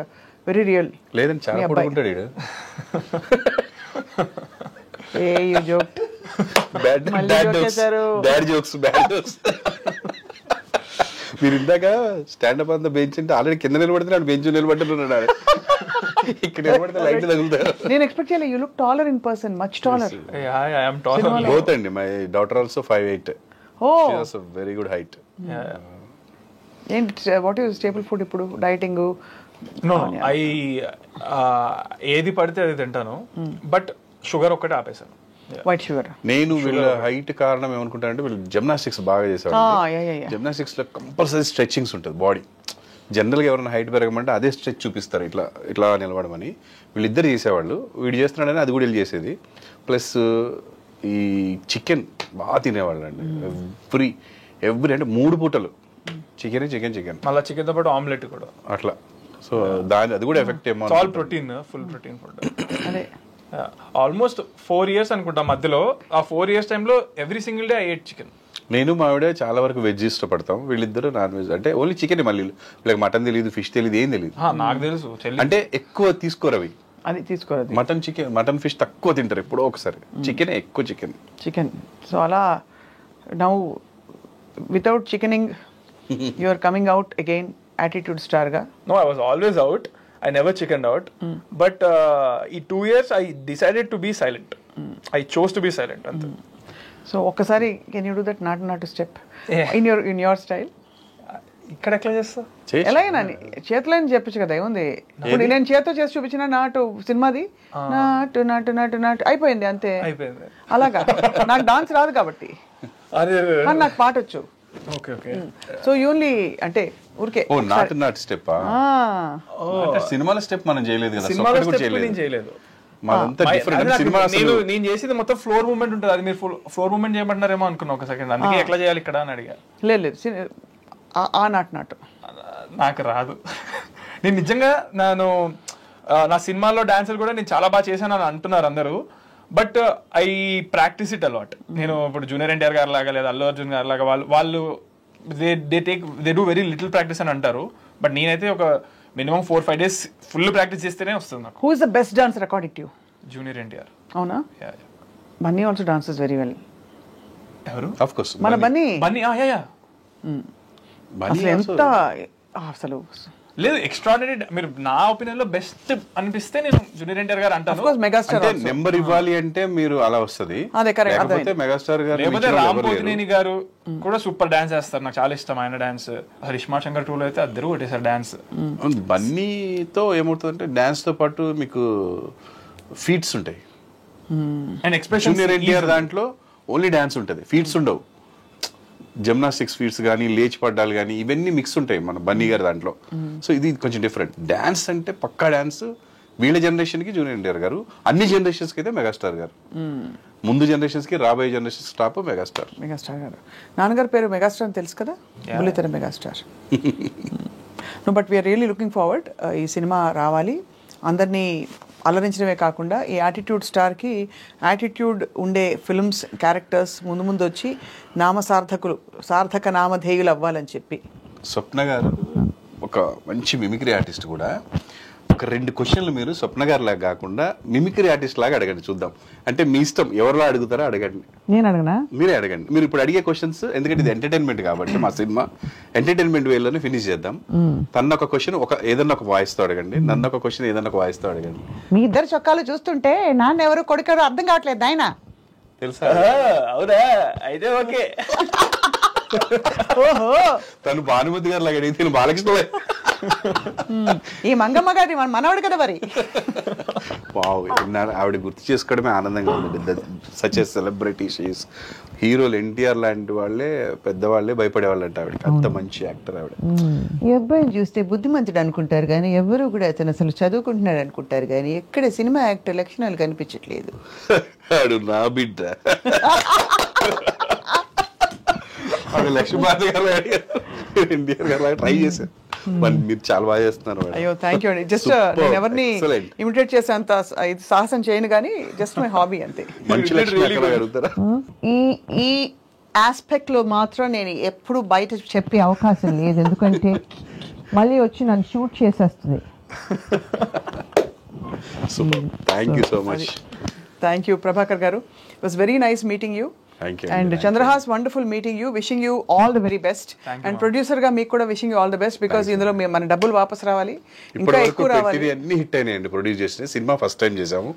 very real. లేదండి చాలా పడుకుంటాడు ఈడు. ఏ యూ జోక్. Bad jokes. మీరు ఇందాక స్టాండప్ అంతా బెంచ్ అంటే ఆల్రెడీ కింద నిలబడుతున్నాడు, బెంచ్ నిలబడుతున్నాడు. ఇక్కడ నిలబడితే లైట్ తగులుతారు. నేను ఎక్స్పెక్ట్ చేయలేదు. You look taller in person, much taller. Both అండి. My daughter also 5'8". Oh, she has a very good height. ఏంటి వాట్ ఈస్ స్టేబుల్ ఫుడ్ ఇప్పుడు? డైటింగ్? నో, ఏది పడితే అది తింటాను, బట్ షుగర్ ఒక్కటే ఆపేసాను. White sugar. నేను వీళ్ళ హైట్ కారణం ఏమనుకుంటానంటే వీళ్ళు జిమ్నాస్టిక్స్ బాగా చేసేవాళ్ళు. జిమ్నాస్టిక్స్ లో కంపల్సరీ స్ట్రెచ్చింగ్స్ ఉంటుంది బాడీ. జనరల్గా ఎవరైనా హైట్ పెరగమంటే అదే స్ట్రెచ్ చూపిస్తారు, ఇట్లా ఇట్లా నిలబడమని. వీళ్ళిద్దరు చేసేవాళ్ళు. వీడు చేస్తున్నాడని అది కూడా వీళ్ళు చేసేది. ప్లస్ ఈ చికెన్ బాగా తినేవాళ్ళు అండి. ఎవ్రీ అంటే 3 పూటలు చికెన్ మళ్ళీ చికెన్ తో పాటు ఆమ్లెట్ కూడా అట్లా. సో అది కూడా ఎఫెక్ట్ ఏమో. All protein, full protein food. అదే ఆల్మోస్ట్ 4 years అనుకుంటా మధ్యలో. ఆ 4 years టైంలో every single day I ate chicken. నేను మా ఆవిడ చాలా వరకు వెజ్ ఇష్టపడతాం, వీళ్ళిద్దరు నాన్ వెజ్. అంటే ఓన్లీ చికెన్. మళ్ళీ వీళ్ళకి మటన్ తెలియదు, ఫిష్ తెలియదు, ఏం తెలియదు. నాకు తెలుసు. అంటే ఎక్కువ తీసుకోరు అవి. అది తీసుకోరు. మటన్ ఫిష్ తక్కువ తింటారు, ఎప్పుడో ఒకసారి. చికెన్ ఎక్కువ చికెన్. సో అలా now without chickening you are coming out again attitude star గా. No, I was always out. I never chickened out. But in 2 years I decided to be silent. I chose to be silent. So ఒక్కసారి can you do that నాటు step in your style? ఇక్కడ ఎట్లా చేస్తా? ఎలాగైనా చేతిలో చెప్పచ్చు కదా, ఏముంది. ఇప్పుడు నేను చేతితో చేసి చూపించిన నాటు సినిమాది నాటు నాటు నాటు నాటు అయిపోయింది అంతే. అయిపోయింది. అలాగా నాకు డాన్స్ రాదు కాబట్టి, కానీ నాకు పాట వచ్చు. సో ఓన్లీ అంటే ఊరికే నాటు స్టెప్. సినిమాల స్టెప్ మనం చేయలేదు కదా. చేయలేదు. నేను చేసేది మొత్తం ఫ్లోర్ మూవ్మెంట్ ఉంటుంది. అది మీరు ఫ్లోర్ మూవ్మెంట్ చేయమంటున్నారేమో అనుకున్నా ఒక సెకండ్. అందుకే ఎట్లా చేయాలి ఇక్కడ అని అడిగా. లేదు ఆ నాటు నాకు రాదు. నేను నిజంగా నా సినిమాల్లో డాన్సర్ కూడా నేను చాలా బాగా చేశాను అని అంటున్నారు అందరూ. But I practice it a lot. నేను ఇప్పుడు జూనియర్ ఎన్టీఆర్ గారు లాగా లేదా అల్లు అర్జున్ గారు లాగా వాళ్ళు they do very little practice అని అంటారు. బట్ నేనైతే ఒక మినిమం 4-5 days ఫుల్ ప్రాక్టీస్ చేస్తేనే వస్తుంది నాకు. Who is the best dancer according to you? Junior NTR. అవునా? Bunny also dances very well. ఎవరు? ఆఫ్ కోర్స్ మన బన్నీ. అసలు ఎంత అసలు లేదు ఎక్స్ట్రాడినరీ. మీరు నా ఒపీనియన్ లో బెస్ట్ అనిపిస్తే నేను జూనియర్ ఎన్టీఆర్ గారు అంటాను. మెగాస్టార్ నెంబర్ ఇవ్వాలి అంటే మీరు అలా వస్తుంది. లేకపోతే మెగాస్టార్ గారు, లేకపోతే రామ్ పోతినేని గారు కూడా సూపర్ డాన్స్ చేస్తారు. నాకు చాలా ఇష్టం ఆయన డాన్స్. హరిష్మా శంకర్ 2 లో అయితే అద్దరు కొట్టేసారు డాన్స్. బన్నీతో ఏమవుతుందంటే డాన్స్ తో పాటు మీకు ఫీట్స్ ఉంటాయి. And expression. జూనియర్ ఎన్టీఆర్ దాంట్లో ఓన్లీ డాన్స్ ఉంటుంది, ఫీట్స్ ఉండవు. జిమ్నాస్టిక్స్ ఫీట్స్ కానీ, లేచి పడ్డాలు కానీ, ఇవన్నీ మిక్స్ ఉంటాయి మన బన్నీ గారి దాంట్లో. సో ఇది కొంచెం డిఫరెంట్. డాన్స్ అంటే పక్కా డాన్స్. వీళ్ళ జనరేషన్ కి జూనియర్ ఎన్టీఆర్ గారు, అన్ని జనరేషన్స్ కి అయితే మెగాస్టార్ గారు. ముందు జనరేషన్స్ కి, రాబోయే జనరేషన్స్ టాప్ మెగాస్టార్ గారు. నాన్నగారి పేరు మెగాస్టార్ అని తెలుసు కదా, బుల్లితెర megastar. No but we're really looking forward. ఈ సినిమా రావాలి, అందరినీ అలరించడమే కాకుండా ఈ యాటిట్యూడ్ స్టార్కి యాటిట్యూడ్ ఉండే ఫిల్మ్స్, క్యారెక్టర్స్ ముందు వచ్చి సార్థక నామధేయులు అవ్వాలని చెప్పి. స్వప్న గారు ఒక మంచి మిమిక్రీ ఆర్టిస్ట్ కూడా. ఒక 2 questions మీరు స్వప్న గారి లాగా కాకుండా మిమిక్రీ ఆర్టిస్ట్ లాగా అడగండి, చూద్దాం. అంటే మీ ఇష్టం, ఎవరిలో అడుగుతారో అడగండి. నేను అడగనా? మీరే అడగండి. మీరు ఇప్పుడు అడిగే క్వశ్చన్స్, ఎందుకంటే ఇది ఎంటర్టైన్మెంట్ కాబట్టి మా సినిమా ఎంటర్టైన్మెంట్ వేలోనే ఫినిష్ చేద్దాం. తన ఒక క్వశ్చన్ ఏదన్నా ఒక వాయిస్ తో అడగండి, నన్ను ఒక క్వశ్చన్ ఏదన్నా ఒక వాయిస్ తో అడగండి. మీ ఇద్దరు చొక్కాలు చూస్తుంటే నాన్న ఎవరు కొడుకారు అర్థం కావట్లేదు. ఆయన తెలుసా? అవునా? అయితే ఓకే. ఓహో, తను భానుమతి గారు లాగా అడిగితే బాలకృష్ణ ఈ మంగమ్మ గారి మనవాడు కదా మరి. ఆవిడ గుర్తు చేసుకోవడమే ఆనందంగా ఉంది. Such a celebrity she's. హీరోలు ఎన్టీఆర్ లాంటి వాళ్ళే, పెద్దవాళ్ళే భయపడేవాళ్ళు అంట ఆవిడకి. అంత మంచి యాక్టర్ ఆవిడ. ఈ అబ్బాయిని చూస్తే బుద్ధిమంతుడు అనుకుంటారు కానీ ఎవరు కూడా అతను అసలు చదువుకుంటున్నాడు అనుకుంటారు కానీ ఎక్కడ సినిమా యాక్టర్ లక్షణాలు కనిపించట్లేదు. ఆడు నా బిడ్డ. లక్ష్మీపార్వతి గారు ఎన్టీఆర్ గారు ట్రై చేశారు. మీరు చాలా బాగా చేస్తున్నారు. అయ్యో థ్యాంక్ యూ అండి. జస్ట్ నేను ఎవరిని ఇమిటేట్ చేసేంత సాహసం చేయను కానీ జస్ట్ మై హాబీ అంతే. ఈ ఆస్పెక్ట్ లో మాత్రం నేను ఎప్పుడు బయట చెప్పే అవకాశం లేదు, ఎందుకంటే మళ్ళీ వచ్చి నన్ను షూట్ చేసేస్తుంది. Super, thank you so much. Thank you Prabhakar garu. It was very nice meeting you. Thank you. And Chandrahas, wonderful meeting you. Wishing you all the very best. And producer ga meeku kuda wishing you all the best because ఇందులో మన డబ్బులు వాపస్ రావాలి, ఇంకా ఎక్కువ రావాలి. అన్ని hit అయినాయండి ప్రొడ్యూస్ చేసిన సినిమా. ఫస్ట్ టైం చేసాము.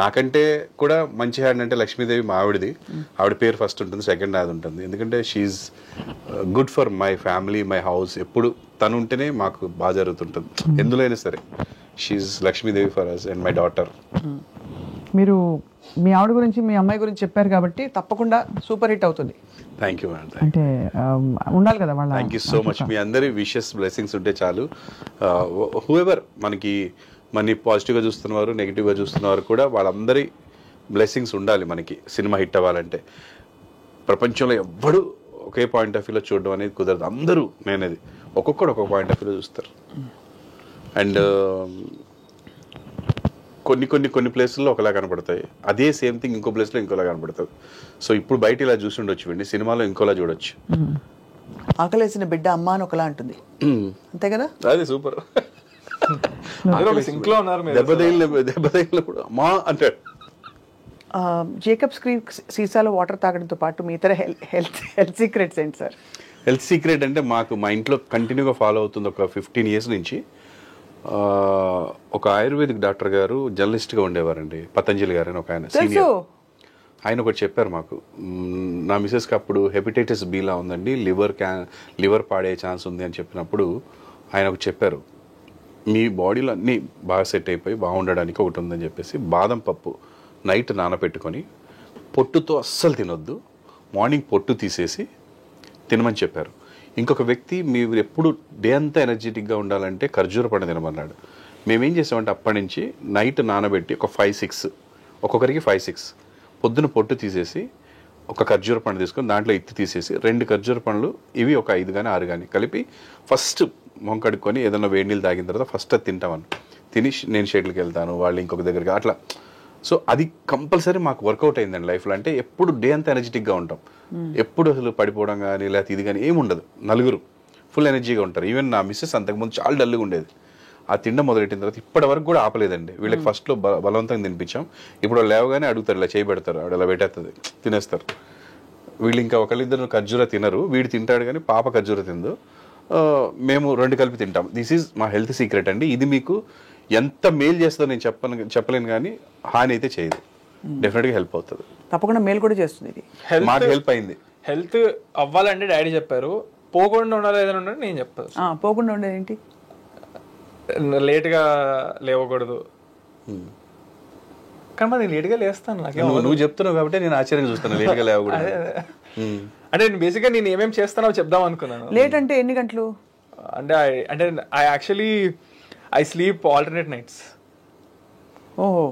నాకంటే కూడా మంచి హ్యాండ్ అంటే లక్ష్మీదేవి మా ఆవిడది. ఆవిడ పేరు ఫస్ట్ ఉంటుంది, సెకండ్ నాది ఉంటుంది. ఎందుకంటే she's good for my family, my house. ఎప్పుడు తను ఉంటేనే మాకు బాగా జరుగుతుంటుంది ఎందులో అయినా సరే. She's Lakshmidevi for us and my daughter. మీరు మీ ఆవిడ గురించి, మీ అమ్మాయి గురించి చెప్పారు కాబట్టి తప్పకుండా సూపర్ హిట్ అవుతుంది. Thank you madam. అంటే ఉండాలి కదా వాళ్ళ. Thank you so much. మీ అందరి విషెస్, బ్లెస్సింగ్స్ ఉంటే చాలు. హూఎవర్ మనకి మనీ పాజిటివ్గా చూస్తున్నవారు, నెగిటివ్గా చూస్తున్నవారు కూడా వాళ్ళందరి బ్లెస్సింగ్స్ ఉండాలి మనకి సినిమా హిట్ అవ్వాలంటే. ప్రపంచంలో ఎవ్వడు ఒకే పాయింట్ ఆఫ్ వ్యూలో చూడడం అనేది కుదరదు. అందరూ నేనేది ఒక్కొక్కడు ఒక్కొక్క పాయింట్ ఆఫ్ వ్యూలో చూస్తారు. అండ్ కొన్ని ప్లేసుల్లో ఒకలా కనపడతాయి, అదే సేమ్ థింగ్ ఇంకో ప్లేస్లో ఇంకోలా కనపడుతుంది. సో ఇప్పుడు బయట ఇలా చూసి ఉండొచ్చు అండి, సినిమాలో ఇంకోలా చూడొచ్చు. ఆకలేసిన బిడ్డ అమ్మ అని ఒకలా అంటుంది, అంతే కదా? అదే సూపర్. దెబ్బతగిలినప్పుడు అమ్మా అంటాడు. జేకబ్స్ క్రీక్ సీసాలో వాటర్ తాగడంతో పాటు మీ ఇతర హెల్త్ సీక్రెట్స్ ఏంటి సార్? హెల్త్ సీక్రెట్ అంటే మా ఇంట్లో కంటిన్యూగా ఫాలో అవుతుంది ఒక 15 years నుంచి. ఒక ఆయుర్వేదిక్ డాక్టర్ గారు జర్నలిస్ట్గా ఉండేవారండి, పతంజలి గారు అని ఒక ఆయన సీనియర్. ఆయన ఒకటి చెప్పారు మాకు. నా మిసెస్కి అప్పుడు హెపటైటిస్ బిలా ఉందండి, లివర్ పాడే ఛాన్స్ ఉంది అని చెప్పినప్పుడు ఆయన ఒకటి చెప్పారు, మీ బాడీలో అన్నీ బాగా సెట్ అయిపోయి బాగుండడానికి ఒకటి ఉందని చెప్పేసి బాదం పప్పు నైట్ నానబెట్టుకొని పొట్టుతో అస్సలు తినొద్దు, మార్నింగ్ పొట్టు తీసేసి తినమని చెప్పారు. ఇంకొక వ్యక్తి మీరు ఎప్పుడు డే అంతా ఎనర్జెటిక్గా ఉండాలంటే ఖర్జూర పండు తినమన్నాడు. మేమేం చేసామంటే అప్పటి నుంచి నైట్ నానబెట్టి ఒక 5-6, ఒక్కొక్కరికి 5-6 పొద్దున పొట్టు తీసేసి ఒక ఖర్జూర పండు తీసుకొని దాంట్లో ఇత్తి తీసేసి 2 ఖర్జూర పండ్లు ఇవి ఒక 5 కానీ 6 కానీ కలిపి ఫస్ట్ మొహం కడుక్కొని ఏదైనా వేడి నీళ్ళు తాగిన తర్వాత ఫస్ట్ అది తింటామని. తిని నేను షెడ్లకి వెళ్తాను, వాళ్ళు ఇంకొక దగ్గరికి అట్లా. సో అది కంపల్సరీ మాకు వర్కౌట్ అయిందండి లైఫ్లో. అంటే ఎప్పుడు డే అంతా ఎనర్జెటిక్గా ఉంటాం, ఎప్పుడు అసలు పడిపోవడం కానీ లేకపోతే ఇది కానీ ఏమి ఉండదు. నలుగురు ఫుల్ ఎనర్జీగా ఉంటారు. ఈవెన్ నా మిస్సెస్ అంతకుముందు చాలా డల్గా ఉండేది. ఆ తిండం మొదలెట్టిన తర్వాత ఇప్పటి వరకు కూడా ఆపలేదండి. వీళ్ళకి ఫస్ట్లో బలవంతంగా తినిపించాం. ఇప్పుడు లేవగానే అడుగుతారు, ఇలా చేయబెడతారు, ఆవిడ ఇలా పెట్టేస్తుంది, తినేస్తారు. వీళ్ళు ఇంకా ఒకళ్ళిద్దరు ఖర్జూర తినరు, వీడు తింటాడు కానీ పాప ఖర్జూర తిందు. మేము 2 కలిపి తింటాం. దిస్ ఈజ్ మా హెల్త్ సీక్రెట్ అండి. ఇది మీకు ఎంత మేలు చేస్తుందో నేను చెప్పలేను కానీ హాని అయితే చేయదు. డెఫినెట్గా హెల్ప్ అవుతుంది, తప్పకుండా మేలు కూడా చేస్తుంది. ఇది మాకు హెల్ప్ అయింది. హెల్త్ అవ్వాలంటే డాడీ చెప్పారు, పోకుండా ఉండాలి ఏదైనా ఉండాలి నేను చెప్తాను. పోకుండా ఉండేది ఏంటి? లేట్గా లేవకూడదు. కానీ మరి లేట్గా లేస్తాను, నువ్వు చెప్తున్నావు కాబట్టి నేను ఆశ్చర్యంగా చూస్తాను. లేట్గా లేవకూడదు అంటే నేను బేసిక్గా నేను ఏమేమి చేస్తానో చెప్దాం అనుకున్నాను. లేట్ అంటే ఎన్ని గంటలు? అంటే I actually I sleep alternate nights. ఓహో.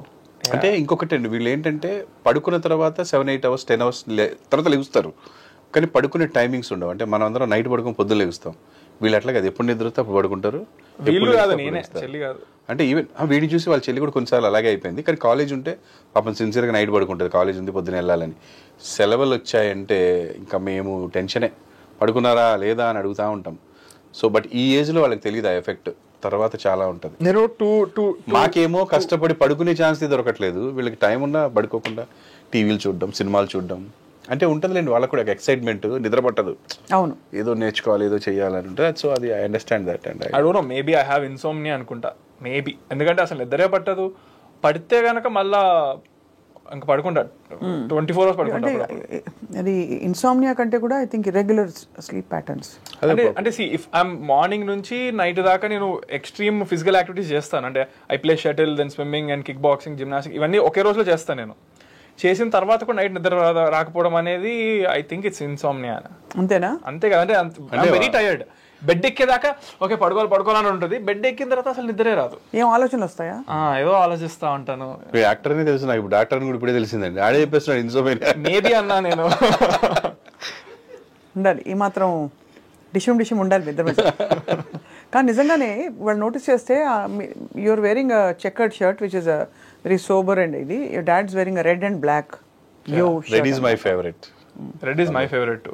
అంటే ఇంకొకటి అండి, వీళ్ళు ఏంటంటే పడుకున్న తర్వాత 7-8 hours 10 hours తర్వాత లెగుస్తారు, కానీ పడుకునే టైమింగ్స్ ఉండవు. అంటే మనం అందరం నైట్ పడుకుని పొద్దున్న లెగుస్తాం. వీళ్ళు అట్లా కాదు, ఎప్పుడు నిద్రతో అప్పుడు పడుకుంటారు. అంటే ఈవెన్ వీడిని చూసి వాళ్ళ చెల్లి కూడా కొన్నిసార్లు అలాగే అయిపోయింది. కానీ కాలేజ్ ఉంటే పాపం సిన్సియర్గా నైట్ పడుకుంటుంది, కాలేజ్ ఉంది పొద్దున వెళ్ళాలని. సెలవులు వచ్చాయంటే ఇంకా మేము టెన్షనే, పడుకున్నారా లేదా అని అడుగుతూ ఉంటాం. సో బట్ ఈ ఏజ్లో వాళ్ళకి తెలియదు ఆ ఎఫెక్ట్, తర్వాత చాలా ఉంటుంది. మాకేమో కష్టపడి పడుకునే ఛాన్స్ దొరకట్లేదు, వీళ్ళకి టైం ఉన్నా పడుకోకుండా టీవీలు చూడడం, సినిమాలు చూడడం అంటే ఉంటుందిలేండి. వాళ్ళకు కూడా ఎక్సైట్మెంట్, నిద్ర పట్టదు. అవును, ఏదో నేర్చుకోవాలి, ఏదో చేయాలని ఉంటుంది. సో అది I understand that. And I don't know, maybe I have insomnia అనుకుంటా, మేబీ. ఎందుకంటే అసలు నిద్రే పట్టదు, పడితే గనక మళ్ళా ఇంకా పడుకుంటా 24 hours పడుకుంటా. అది ఇన్సోమ్నియా కంటే కూడా I think irregular sleep patterns. అంటే ఇఫ్ ఐఎమ్ మార్నింగ్ నుంచి నైట్ దాకా నేను ఎక్స్ట్రీమ్ ఫిజికల్ యాక్టివిటీస్ చేస్తాను. అంటే I play shuttle, then swimming and kick boxing, gymnastic, ఇవన్నీ ఒకే రోజులో చేస్తాను నేను. చేసిన తర్వాత కూడా నైట్ నిద్ర రాకపోవడం అనేది ఐ థింక్ ఇట్స్ ఇన్సోమ్నియా. అంతేనా? అంతే కదా. అంటే వెరీ టైర్డ్, బెడ్ ఎక్కేదాకా ఓకే పడుకోవాలని ఉంటుంది, బెడ్ ఎక్కిన తర్వాత అసలు నిద్రే రాదు. ఏం ఆలోచనలు వస్తాయా? ఏదో ఆలోచిస్తా ఉంటాను. యాక్టర్ అని తెలుసు నాకు, ఇప్పుడు డాక్టర్ అని కూడా ఇప్పుడే తెలిసిందండి. ఆడే చెప్పేస్తున్నాడు ఇన్సోమ్నియా. మేబీ అన్నా నేను. ఉండాలి ఈ మాత్రం డిషం ఉండాలి ఇద్దరు మధ్య. కానీ నిజంగానే వాళ్ళు నోటీస్ చేస్తే you're wearing a checkered shirt which is very sober and ఇది. Your dad's wearing a red and black. Red is my favourite. Red is my favourite too.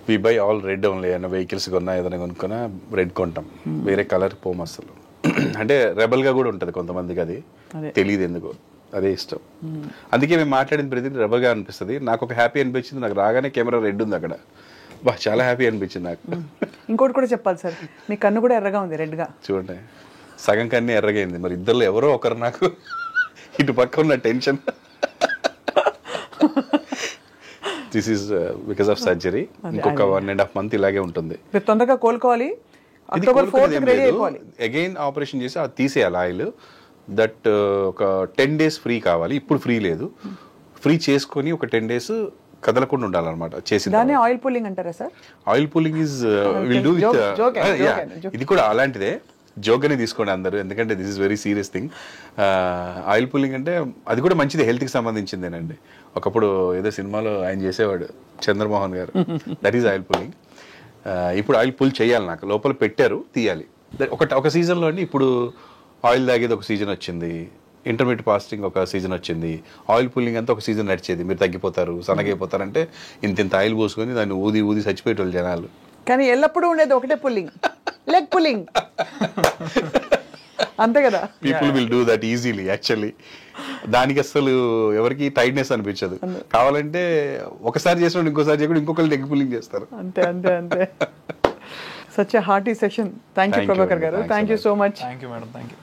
We buy all red only. ఏమైనా vehicles కొన్నా ఏదైనా కొనుక్కున్నా red కొంటాం, వేరే colour పోము అసలు. అంటే రెబల్గా కూడా ఉంటుంది కొంతమందికి, అది తెలియదు ఎందుకో, అదే ఇష్టం. అందుకే మేము మాట్లాడిన ప్రతి రెబల్గా అనిపిస్తుంది. నాకు ఒక హ్యాపీ అనిపించింది, నాకు రాగానే కెమెరా రెడ్ ఉంది అక్కడ, బా చాలా హ్యాపీ అనిపించింది నాకు. ఇంకోటి కూడా చెప్పాలి సార్, మీ కన్ను కూడా ఎర్రగా ఉంది, రెడ్గా చూడండి, సగం కన్నీ ఎర్రగైంది. మరి ఇద్దరులో ఎవరో ఒకరు నాకు ఇటు పక్క ఉన్న tension. This is because of surgery. ఇంకొక 1.5 month ఇలాగే ఉంటుంది. మీరు తొందరగా కోలుకోవాలి, అక్టోబర్ 4th రెడీ అయిపోవాలి. అగైన్ ఆపరేషన్ చేసి అది తీసేయాలి ఆయిల్. దట్ ఒక 10 days ఫ్రీ కావాలి. ఇప్పుడు ఫ్రీ లేదు, ఫ్రీ చేసుకొని ఒక 10 days కదలకుండా ఉండాలన్నమాట. చేసి దాన్ని ఆయిల్ పుల్లింగ్ అంటారా sir? Oil pulling is will do with, ఇది కూడా అలాంటిదే. జోక్ అని తీసుకోండి అందరూ, ఎందుకంటే this is very serious thing. Oil pulling అంటే అది కూడా మంచిది, హెల్త్కి సంబంధించిందేనండి. ఒకప్పుడు ఏదో సినిమాలో ఆయన చేసేవాడు, చంద్రమోహన్ గారు, దట్ ఈస్ ఆయిల్ పుల్లింగ్. ఇప్పుడు ఆయిల్ పుల్ చేయాలి, నాకు లోపల పెట్టారు, తీయాలి. ఒక సీజన్లో అండి, ఇప్పుడు ఆయిల్ తాగేది ఒక సీజన్ వచ్చింది, ఇంటర్మీడియట్ ఫాస్టింగ్ ఒక సీజన్ వచ్చింది, ఆయిల్ పుల్లింగ్ అంతా ఒక సీజన్ నడిచేది. మీరు తగ్గిపోతారు, సన్నగైపోతారంటే ఇంత ఆయిల్ పోసుకొని దాన్ని ఊది ఊది చచ్చిపోయేటోళ్ళు జనాలు. కానీ ఎల్లప్పుడూ ఉండేది ఒకటే పుల్లింగ్, లెగ్ పుల్లింగ్, అంతే కదా. People will do that easily actually. దానికి అసలు ఎవరికి టైట్నెస్ అనిపించదు. కావాలంటే ఒకసారి చేసినప్పుడు ఇంకోసారి చేయకుండా ఇంకొకరు లెగ్ పుల్లింగ్ చేస్తారు. అంతే అంతే అంతే. Such a hearty session. Thank you Prabhakar garu, thank you so much. Thank you madam, thank you.